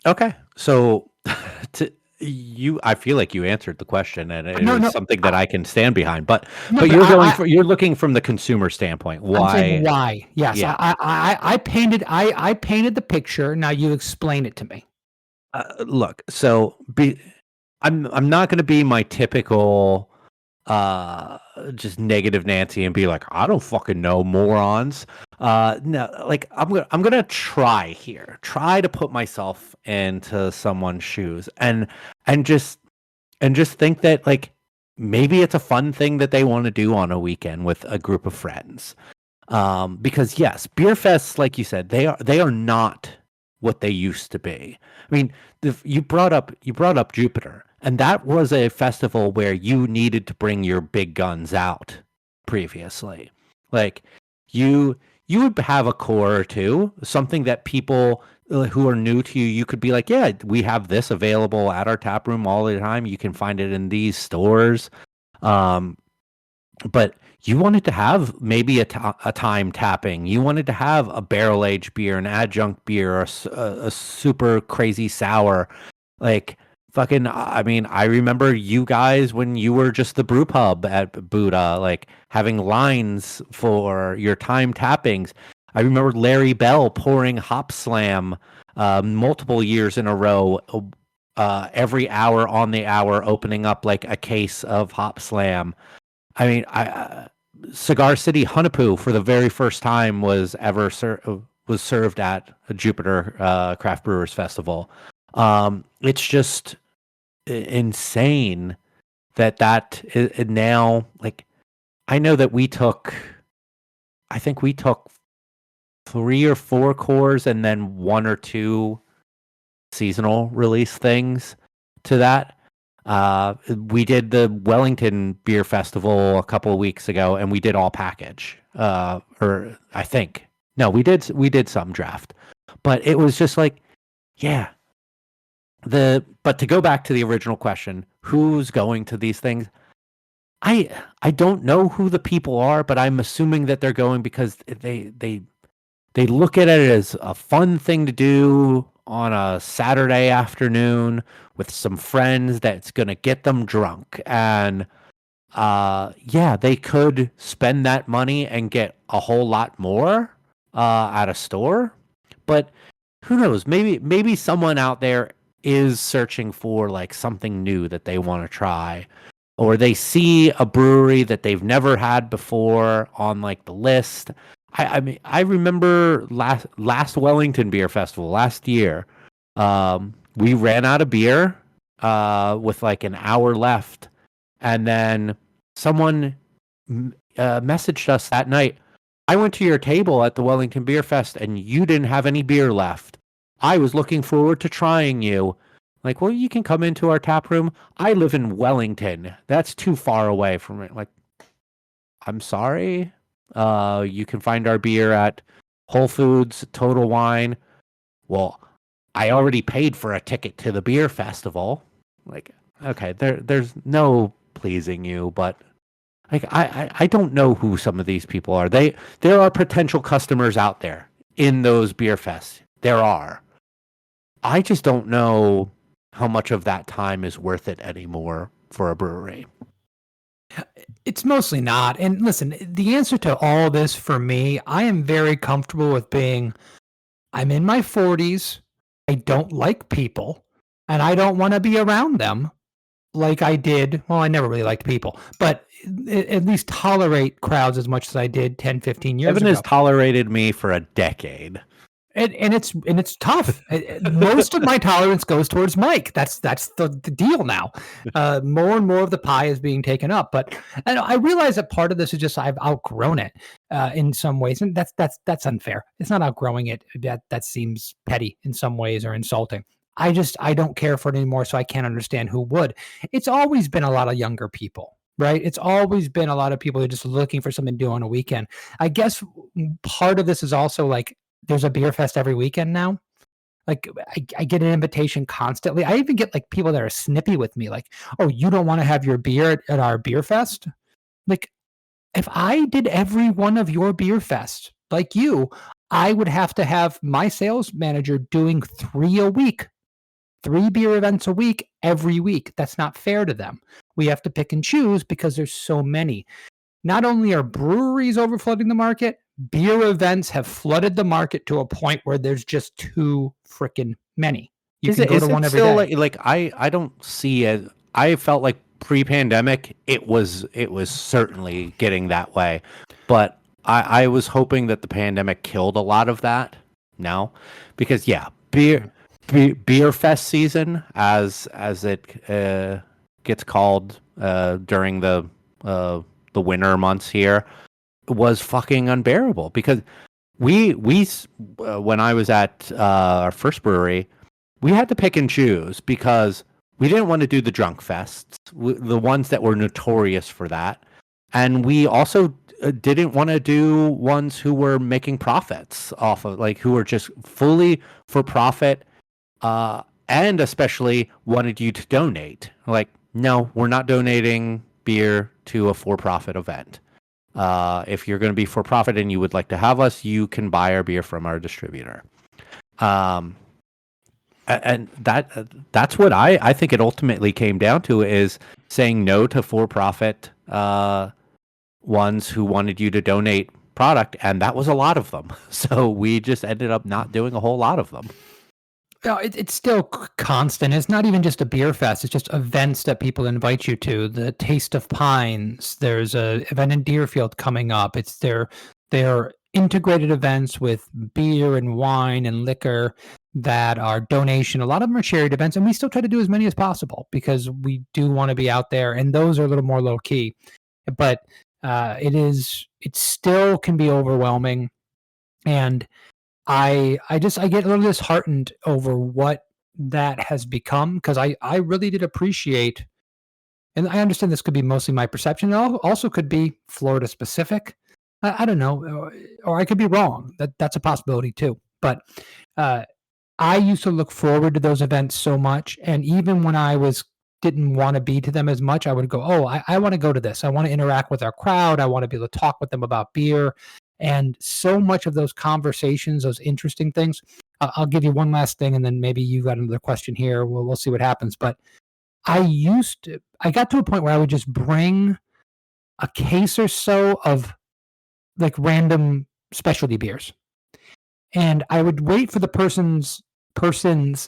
Okay. So I feel like you answered the question, and it is something that I can stand behind. But you're looking from the consumer standpoint. Why? Why? Yes. Yeah. I painted the picture. Now you explain it to me. Look, so I'm not going to be my typical just negative Nancy and be like, I don't fucking know, morons. No, like I'm gonna try to put myself into someone's shoes and just think that, like, maybe it's a fun thing that they want to do on a weekend with a group of friends. Because yes, beer fests, like you said, they are not what they used to be. I mean, you brought up Jupiter, and that was a festival where you needed to bring your big guns out previously. Like you would have a core or two, something that people who are new to you could be like, yeah, we have this available at our tap room all the time. You can find it in these stores. but you wanted to have maybe a time tapping. You wanted to have a barrel aged beer, an adjunct beer, or a super crazy sour. Like fucking, I mean, I remember you guys when you were just the brew pub at Buddha, like having lines for your time tappings. I remember Larry Bell pouring Hop Slam multiple years in a row, every hour on the hour, opening up like a case of Hop Slam. I mean, Cigar City Hunapoo for the very first time was was served at a Jupiter Craft Brewers Festival. It's just insane that is now, like, I know that I think we took 3 or 4 cores and then 1 or 2 seasonal release things to that. We did the Wellington Beer Festival a couple of weeks ago, and we did all package. Or I think no, we did some draft, but it was just like, yeah. But to go back to the original question, who's going to these things? I don't know who the people are, but I'm assuming that they're going because they look at it as a fun thing to do on a Saturday afternoon with some friends that's going to get them drunk. And yeah, they could spend that money and get a whole lot more at a store. But who knows? Maybe someone out there is searching for like something new that they want to try, or they see a brewery that they've never had before on like the list. I mean, I remember last Wellington Beer Festival last year. We ran out of beer with like an hour left, and then someone messaged us that night. I went to your table at the Wellington Beer Fest, and you didn't have any beer left. I was looking forward to trying you. Like, well, you can come into our tap room. I live in Wellington. That's too far away from it. Like, I'm sorry. You can find our beer at Whole Foods, Total Wine. Well, I already paid for a ticket to the beer festival. Like, okay, there's no pleasing you, but like I don't know who some of these people are. There are potential customers out there in those beer fests. There are. I just don't know how much of that time is worth it anymore for a brewery. It's mostly not. And listen, the answer to all this for me, I am very comfortable with I'm in my 40s. I don't like people, and I don't want to be around them like I did. Well, I never really liked people, but at least tolerate crowds as much as I did 10, 15 years Evan ago. has tolerated me for a decade. And it's tough. Most of my tolerance goes towards Mike. That's the deal now. More and more of the pie is being taken up. But and I realize that part of this is just I've outgrown it in some ways, and that's unfair. It's not outgrowing it. That seems petty in some ways or insulting. I don't care for it anymore, so I can't understand who would. It's always been a lot of younger people. Right. It's always been a lot of people who are just looking for something to do on a weekend. I guess part of this is also like, there's a beer fest every weekend now. Like I get an invitation constantly. I even get like people that are snippy with me. Like, oh, you don't want to have your beer at our beer fest? Like, if I did every one of your beer fests like you, I would have to have my sales manager doing 3 a week, 3 beer events a week, every week. That's not fair to them. We have to pick and choose because there's so many. Not only are breweries overflooding the market, beer events have flooded the market to a point where there's just too freaking many. You can go to one every day. Like I don't see it. I felt like pre-pandemic it was certainly getting that way, but I was hoping that the pandemic killed a lot of that now, because yeah, beer fest season as it gets called during the winter months here was fucking unbearable, because we when I was at our first brewery, we had to pick and choose because we didn't want to do the drunk fests, the ones that were notorious for that, and we also didn't want to do ones who were making profits off of, like, who were just fully for profit, and especially wanted you to donate. Like, no, we're not donating beer to a for-profit event. If you're going to be for-profit and you would like to have us, you can buy our beer from our distributor. And that's what I think it ultimately came down to, is saying no to for-profit ones who wanted you to donate product, and that was a lot of them. So we just ended up not doing a whole lot of them. No, it's still constant. It's not even just a beer fest. It's just events that people invite you to. The Taste of Pines. There's a event in Deerfield coming up. It's their integrated events with beer and wine and liquor that are donation. A lot of them are charity events, and we still try to do as many as possible because we do want to be out there. And those are a little more low key, but it still can be overwhelming, and I get a little disheartened over what that has become, because I really did appreciate, and I understand this could be mostly my perception. It also could be Florida specific. I don't know, or I could be wrong. That's a possibility too. But I used to look forward to those events so much, and even when I didn't want to be to them as much, I would go, oh, I want to go to this. I want to interact with our crowd. I want to be able to talk with them about beer. And so much of those conversations, those interesting things. I'll give you one last thing, and then maybe you got another question here. We'll see what happens. But I got to a point where I would just bring a case or so of like random specialty beers, and I would wait for the persons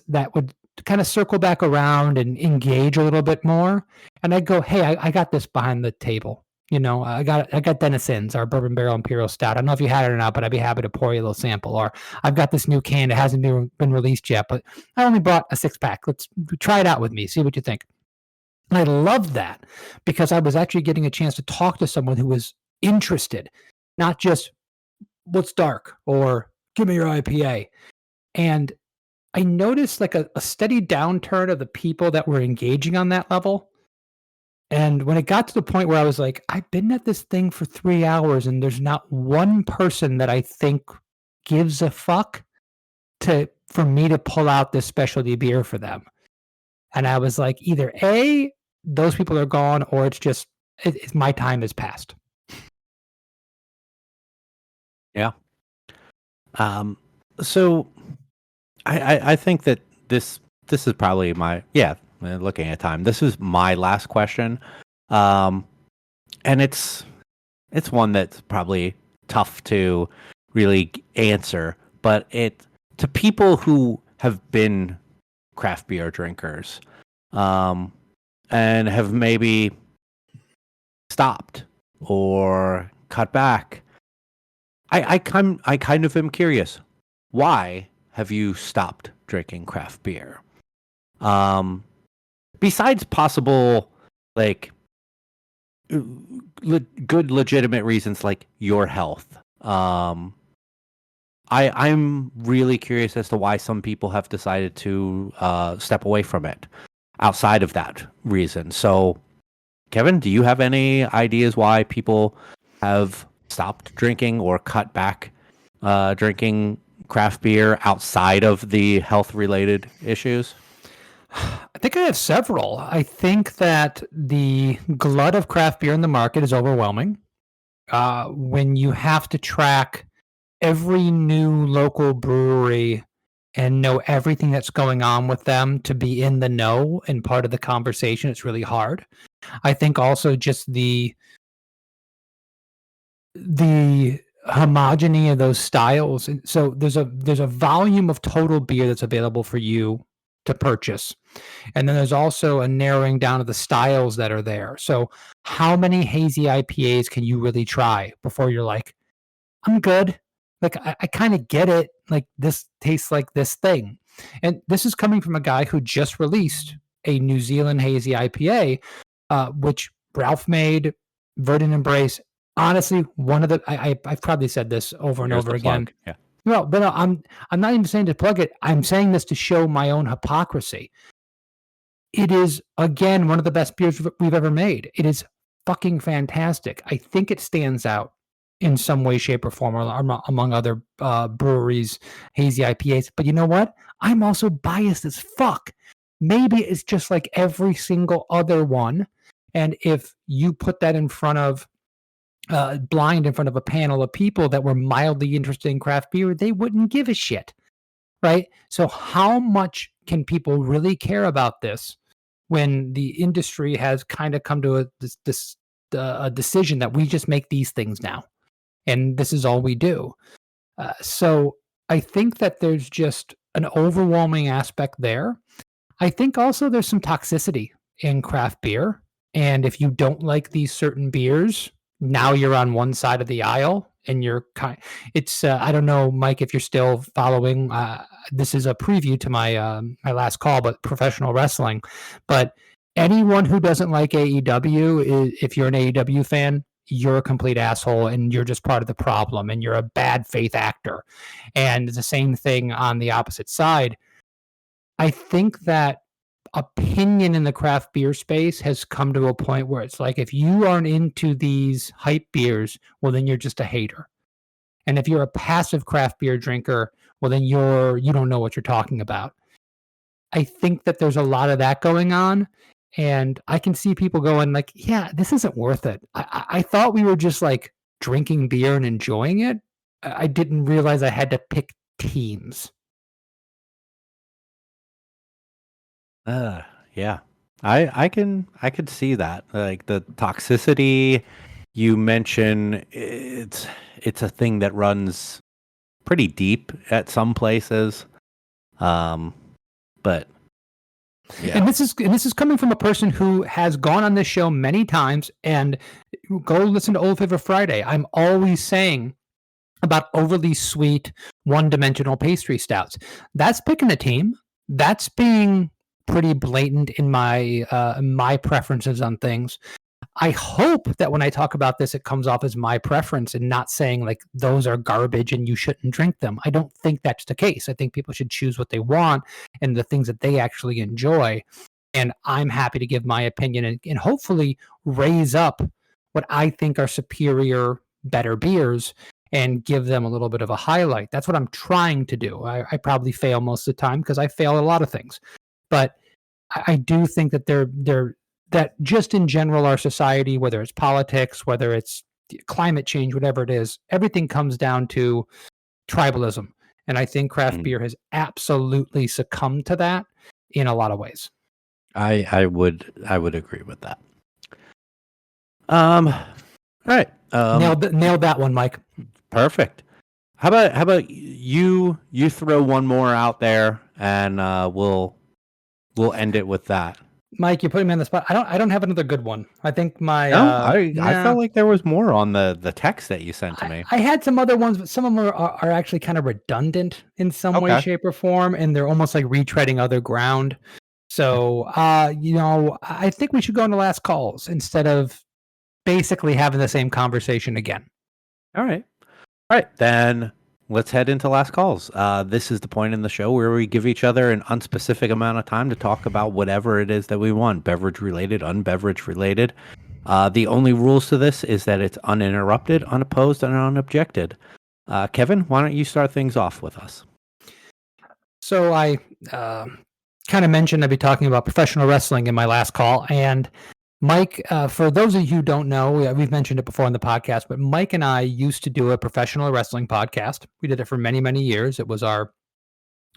that would kind of circle back around and engage a little bit more. And I'd go, hey, I got this behind the table. You know, I got Denison's, our Bourbon Barrel Imperial Stout. I don't know if you had it or not, but I'd be happy to pour you a little sample. Or I've got this new can that hasn't been released yet, but I only brought a 6-pack. Let's try it out with me, see what you think. And I loved that because I was actually getting a chance to talk to someone who was interested, not just what's dark or give me your IPA. And I noticed like a steady downturn of the people that were engaging on that level. And when it got to the point where I was like, I've been at this thing for 3 hours and there's not one person that I think gives a fuck for me to pull out this specialty beer for them. And I was like, either A, those people are gone, or it's just, my time has passed. Yeah. So I think that this is probably looking at time, this is my last question. And it's one that's probably tough to really answer, but to people who have been craft beer drinkers, and have maybe stopped or cut back, I kind of am curious, why have you stopped drinking craft beer? Besides possible, like, good legitimate reasons like your health. I'm really curious as to why some people have decided to step away from it outside of that reason. So, Kevin, do you have any ideas why people have stopped drinking or cut back drinking craft beer outside of the health-related issues? I think I have several. I think that the glut of craft beer in the market is overwhelming. When you have to track every new local brewery and know everything that's going on with them to be in the know and part of the conversation, it's really hard. I think also just the homogeny of those styles. So there's a volume of total beer that's available for you to purchase. And then there's also a narrowing down of the styles that are there. So how many hazy IPAs can you really try before you're like, I'm good. Like, I kind of get it. Like, this tastes like this thing. And this is coming from a guy who just released a New Zealand hazy IPA, which Ralph made, Verdant Embrace. Honestly, one of the, I've probably said this over and over again. Yeah. No, but no, I'm not even saying to plug it. I'm saying this to show my own hypocrisy. It is, again, one of the best beers we've ever made. It is fucking fantastic. I think it stands out in some way, shape, or form among other breweries, hazy IPAs. But you know what? I'm also biased as fuck. Maybe it's just like every single other one. And if you put that in front of blind in front of a panel of people that were mildly interested in craft beer, they wouldn't give a shit, right? So how much can people really care about this when the industry has kind of come to a decision that we just make these things now, and this is all we do? So I think that there's just an overwhelming aspect there. I think also there's some toxicity in craft beer. And if you don't like these certain beers, now you're on one side of the aisle and you're it's I don't know, Mike, if you're still following. This is a preview to my my last call, but professional wrestling. But anyone who doesn't like AEW, if you're an AEW fan, you're a complete asshole and you're just part of the problem and you're a bad faith actor. And the same thing on the opposite side. I think that opinion in the craft beer space has come to a point where it's like, if you aren't into these hype beers, well, then you're just a hater. And if you're a passive craft beer drinker, well, then you don't know what you're talking about. I think that there's a lot of that going on. And I can see people going like, yeah, this isn't worth it. I thought we were just like drinking beer and enjoying it. I didn't realize I had to pick teams. Yeah. I could see that. Like the toxicity you mention, it's a thing that runs pretty deep at some places. But yeah. And this is coming from a person who has gone on this show many times, and go listen to Old Favorite Friday. I'm always saying about overly sweet, one-dimensional pastry stouts. That's picking a team. That's being pretty blatant in my preferences on things. I hope that when I talk about this, it comes off as my preference and not saying like those are garbage and you shouldn't drink them. I don't think that's the case. I think people should choose what they want and the things that they actually enjoy. And I'm happy to give my opinion and hopefully raise up what I think are superior, better beers and give them a little bit of a highlight. That's what I'm trying to do. I probably fail most of the time because I fail at a lot of things. But I do think that that just in general, our society, whether it's politics, whether it's climate change, whatever it is, everything comes down to tribalism. And I think craft beer has absolutely succumbed to that in a lot of ways. I would agree with that. All right. Nailed that one, Mike. Perfect. How about you throw one more out there and we'll end it with that. Mike, you're putting me on the spot. I don't have another good one. I think my I felt like there was more on the text that you sent to me. I had some other ones, but some of them are actually kind of redundant in some way, shape, or form, and they're almost like retreading other ground. So I think we should go into last calls instead of basically having the same conversation again. All right. Then let's head into last calls. This is the point in the show where we give each other an unspecific amount of time to talk about whatever it is that we want, beverage related, unbeverage related. The only rules to this is that it's uninterrupted, unopposed, and unobjected. Kevin, why don't you start things off with us? So I kind of mentioned I'd be talking about professional wrestling in my last call. And Mike, for those of you who don't know, we've mentioned it before on the podcast, but Mike and I used to do a professional wrestling podcast. We did it for many, many years.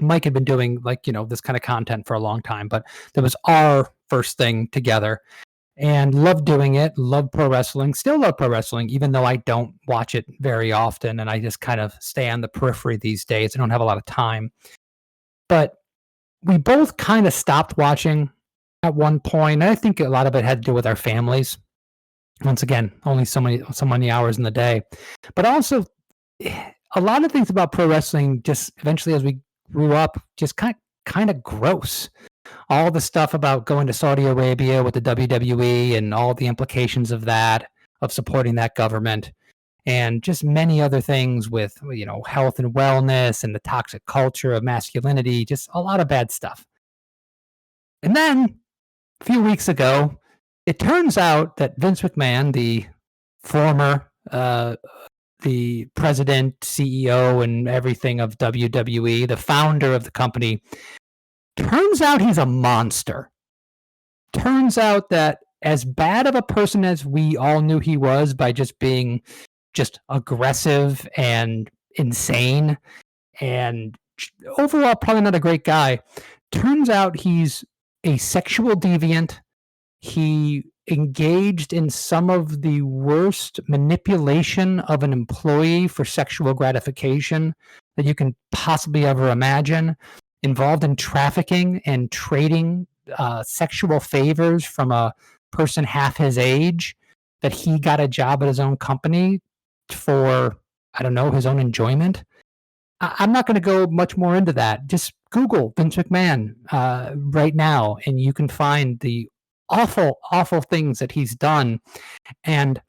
Mike had been doing this kind of content for a long time, but that was our first thing together and loved doing it. Loved pro wrestling, still love pro wrestling, even though I don't watch it very often. And I just kind of stay on the periphery these days. I don't have a lot of time, but we both kind of stopped watching at one point. And I think a lot of it had to do with our families. Once again, only so many hours in the day. But also, a lot of things about pro wrestling just eventually, as we grew up, just kind of gross. All the stuff about going to Saudi Arabia with the WWE and all the implications of that, of supporting that government, and just many other things with health and wellness and the toxic culture of masculinity, just a lot of bad stuff. And then a few weeks ago, it turns out that Vince McMahon, the former the president, CEO, and everything of WWE, the founder of the company, turns out he's a monster. Turns out that as bad of a person as we all knew he was by just being just aggressive and insane and overall probably not a great guy, turns out he's a sexual deviant. He engaged in some of the worst manipulation of an employee for sexual gratification that you can possibly ever imagine, involved in trafficking and trading sexual favors from a person half his age, that he got a job at his own company for, I don't know, his own enjoyment. I'm not going to go much more into that. Just Google Vince McMahon right now, and you can find the awful, awful things that he's done. And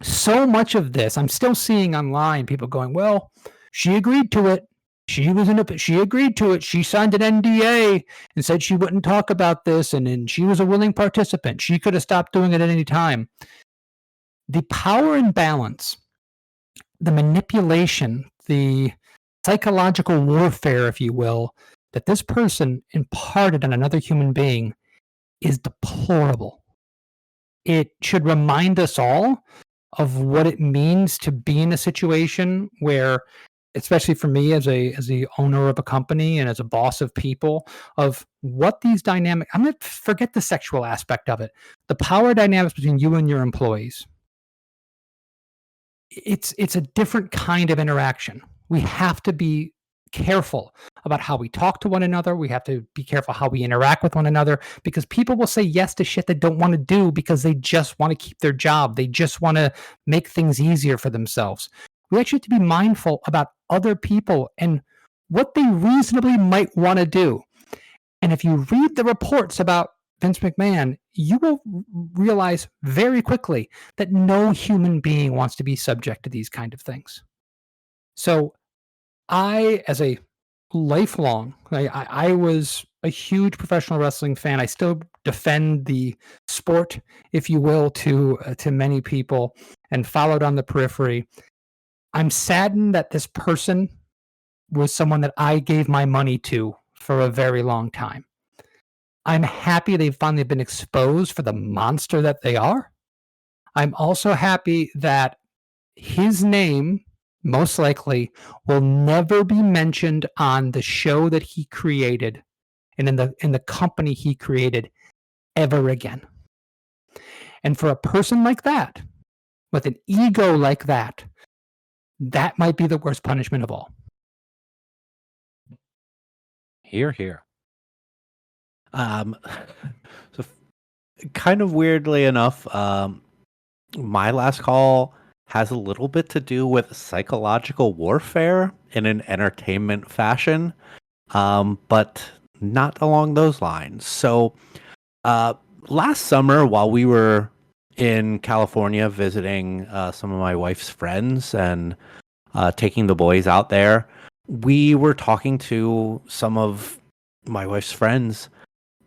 so much of this, I'm still seeing online people going, well, she agreed to it. She agreed to it. She signed an NDA and said she wouldn't talk about this, and she was a willing participant. She could have stopped doing it at any time. The power imbalance, the manipulation, the psychological warfare, if you will, that this person imparted on another human being is deplorable. It should remind us all of what it means to be in a situation where, especially for me as the owner of a company and as a boss of people, of what these dynamics, I'm going to forget the sexual aspect of it, the power dynamics between you and your employees. It's a different kind of interaction. We have to be careful about how we talk to one another. We have to be careful how we interact with one another, because people will say yes to shit they don't want to do because they just want to keep their job. They just want to make things easier for themselves. We actually have to be mindful about other people and what they reasonably might want to do. And if you read the reports about Vince McMahon, you will realize very quickly that no human being wants to be subject to these kind of things. So I, as a lifelong, I was a huge professional wrestling fan. I still defend the sport, if you will, to many people, and followed on the periphery. I'm saddened that this person was someone that I gave my money to for a very long time. I'm happy they've finally been exposed for the monster that they are. I'm also happy that his name most likely will never be mentioned on the show that he created and in the company he created ever again. And for a person like that, with an ego like that, that might be the worst punishment of all. Hear, hear. So kind of weirdly enough, my last call has a little bit to do with psychological warfare in an entertainment fashion, but not along those lines. So last summer, while we were in California visiting some of my wife's friends and taking the boys out there, we were talking to some of my wife's friends,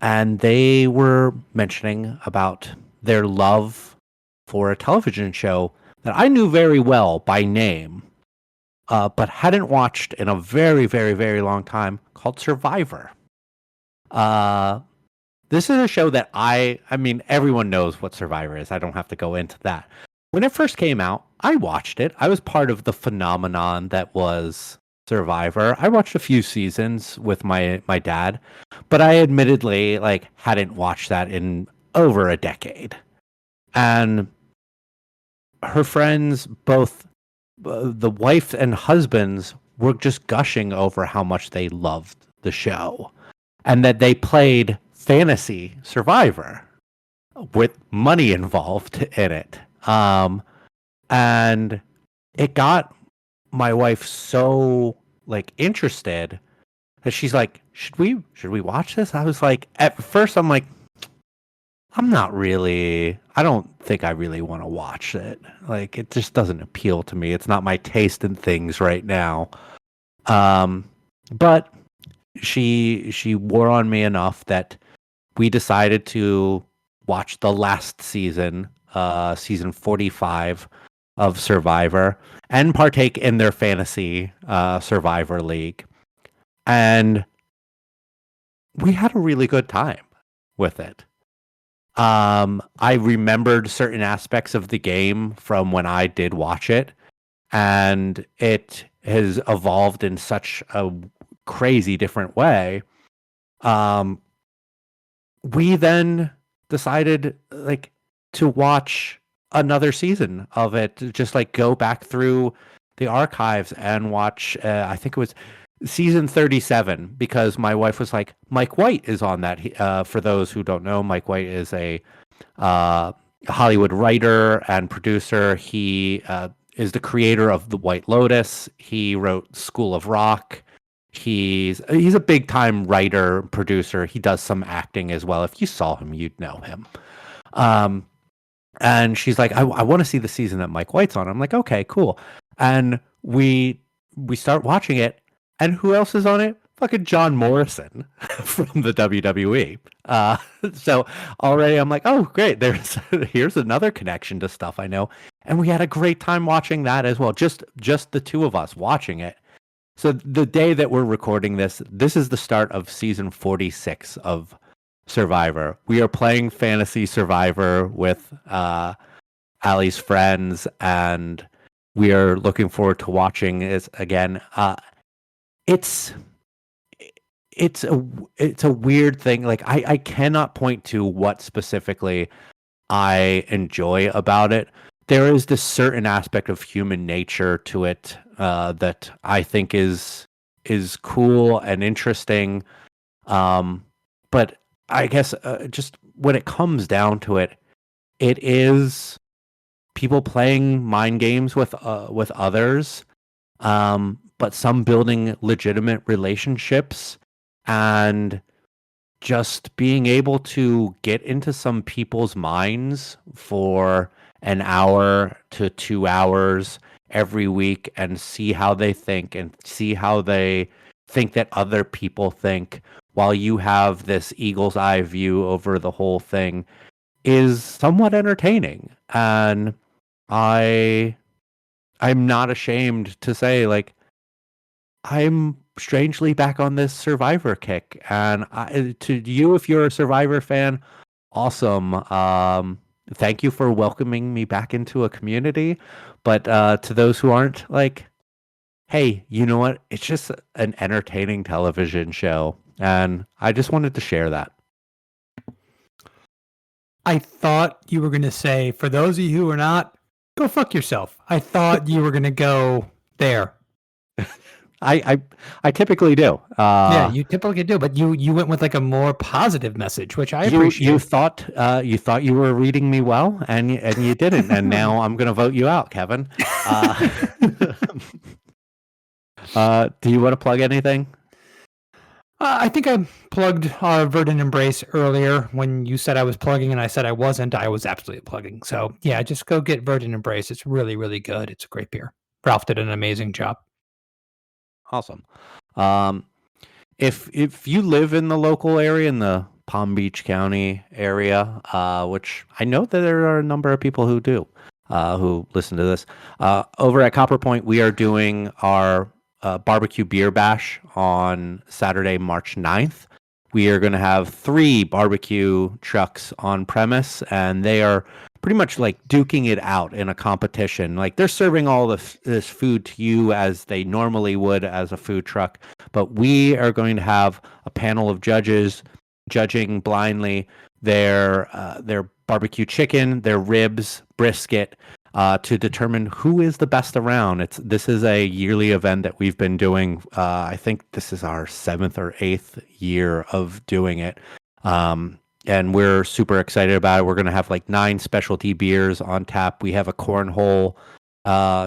and they were mentioning about their love for a television show that I knew very well by name, but hadn't watched in a very, very, very long time, called Survivor. This is a show that I mean, everyone knows what Survivor is. I don't have to go into that. When it first came out, I watched it. I was part of the phenomenon that was Survivor. I watched a few seasons with my dad, but I admittedly hadn't watched that in over a decade. And her friends, both the wife and husbands, were just gushing over how much they loved the show and that they played fantasy Survivor with money involved in it. And it got my wife so interested that she's like, should we watch this? I was like, at first I'm like, I don't think I really want to watch it. It just doesn't appeal to me. It's not my taste in things right now. But she wore on me enough that we decided to watch the last season, season 45 of Survivor, and partake in their fantasy Survivor League. And we had a really good time with it. I remembered certain aspects of the game from when I did watch it, and it has evolved in such a crazy different way. Um, we then decided like to watch another season of it, to just like go back through the archives and watch. I think it was season 37 because my wife was like, Mike White is on that. For those who don't know, Mike White is a Hollywood writer and producer. He is the creator of The White Lotus. He wrote School of Rock. He's a big time writer, producer. He does some acting as well. If you saw him, you'd know him. And she's like, I want to see the season that Mike White's on. I'm like, okay, cool. And we start watching it, and who else is on it? Fucking John Morrison from the WWE. So already I'm like, oh great, here's another connection to stuff I know. And we had a great time watching that as well. Just the two of us watching it. So the day that we're recording this is the start of season 46 of Survivor. We are playing Fantasy Survivor with Allie's friends, and we are looking forward to watching it again. It's a weird thing. Like I cannot point to what specifically I enjoy about it. There is this certain aspect of human nature to it that I think is cool and interesting. But I guess just when it comes down to it, it is people playing mind games with others, but some building legitimate relationships and just being able to get into some people's minds for an hour to 2 hours every week and see how they think and see how they think that other people think, while you have this eagle's eye view over the whole thing, is somewhat entertaining. And I'm not ashamed to say, like, I'm strangely back on this Survivor kick. And to you, if you're a Survivor fan, awesome. Thank you for welcoming me back into a community. But to those who aren't, like, hey, you know what? It's just an entertaining television show. And I just wanted to share that. I thought you were going to say, for those of you who are not, go fuck yourself. I thought you were going to go there. I typically do. Yeah, you typically do, but you went with like a more positive message, which I appreciate. You thought you were reading me well, and you didn't, and now I'm going to vote you out, Kevin. Do you want to plug anything? I think I plugged our Verdant Embrace earlier when you said I was plugging and I said I wasn't. I was absolutely plugging. So yeah, just go get Verdant Embrace. It's really, really good. It's a great beer. Ralph did an amazing job. Awesome. If you live in the local area, in the Palm Beach County area, which I know that there are a number of people who do, who listen to this, over at Copper Point, we are doing our barbecue beer bash on Saturday, March 9th. We are going to have 3 barbecue trucks on premise, and they are pretty much like duking it out in a competition. Like they're serving all this food to you as they normally would as a food truck, but we are going to have a panel of judges judging blindly their barbecue chicken, their ribs, brisket, to determine who is the best around. This is a yearly event that we've been doing. I think this is our 7th or 8th year of doing it. And we're super excited about it. We're going to have like 9 specialty beers on tap. We have a cornhole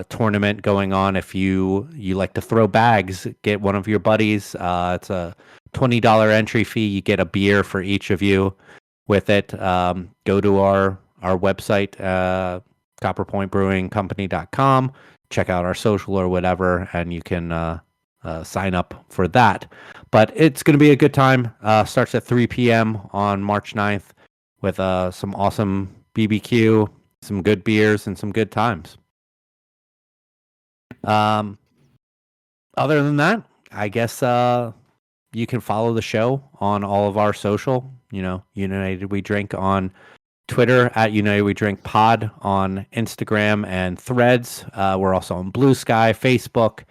tournament going on. If you like to throw bags, get one of your buddies. It's a $20 entry fee. You get a beer for each of you with it. Go to our website, copperpointbrewingcompany.com. Check out our social or whatever, and you can sign up for that. But it's going to be a good time. Starts at 3 p.m. on March 9th with some awesome BBQ, some good beers, and some good times. Other than that, I guess you can follow the show on all of our social. United We Drink on Twitter at United We Drink Pod, on Instagram and Threads. We're also on Blue Sky, Facebook,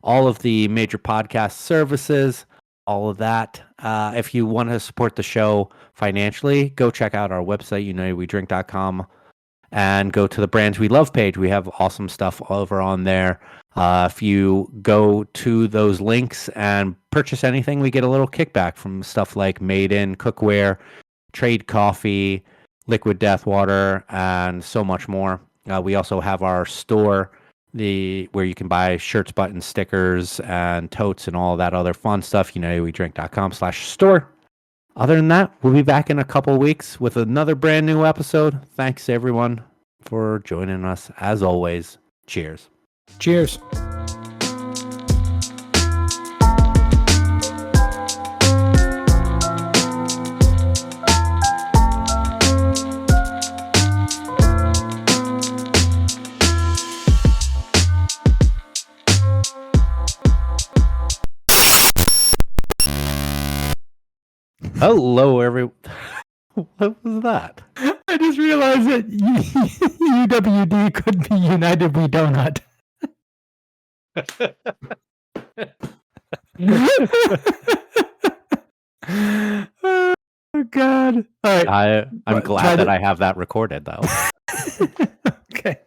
all of the major podcast services, all of that. If you want to support the show financially, go check out our website, unitedwedrink.com, and go to the Brands We Love page. We have awesome stuff over on there. If you go to those links and purchase anything, we get a little kickback from stuff like Made In Cookware, Trade Coffee, Liquid Death Water, and so much more. We also have our store, where you can buy shirts, buttons, stickers, and totes, and all that other fun stuff. UnitedWeDrink.com/store. Other than that, we'll be back in a couple of weeks with another brand new episode. Thanks everyone for joining us. As always, cheers. Cheers. Hello, everyone. What was that? I just realized that UWD could be United We Donut. Oh, God. All right. I'm glad that I have that recorded, though. Okay.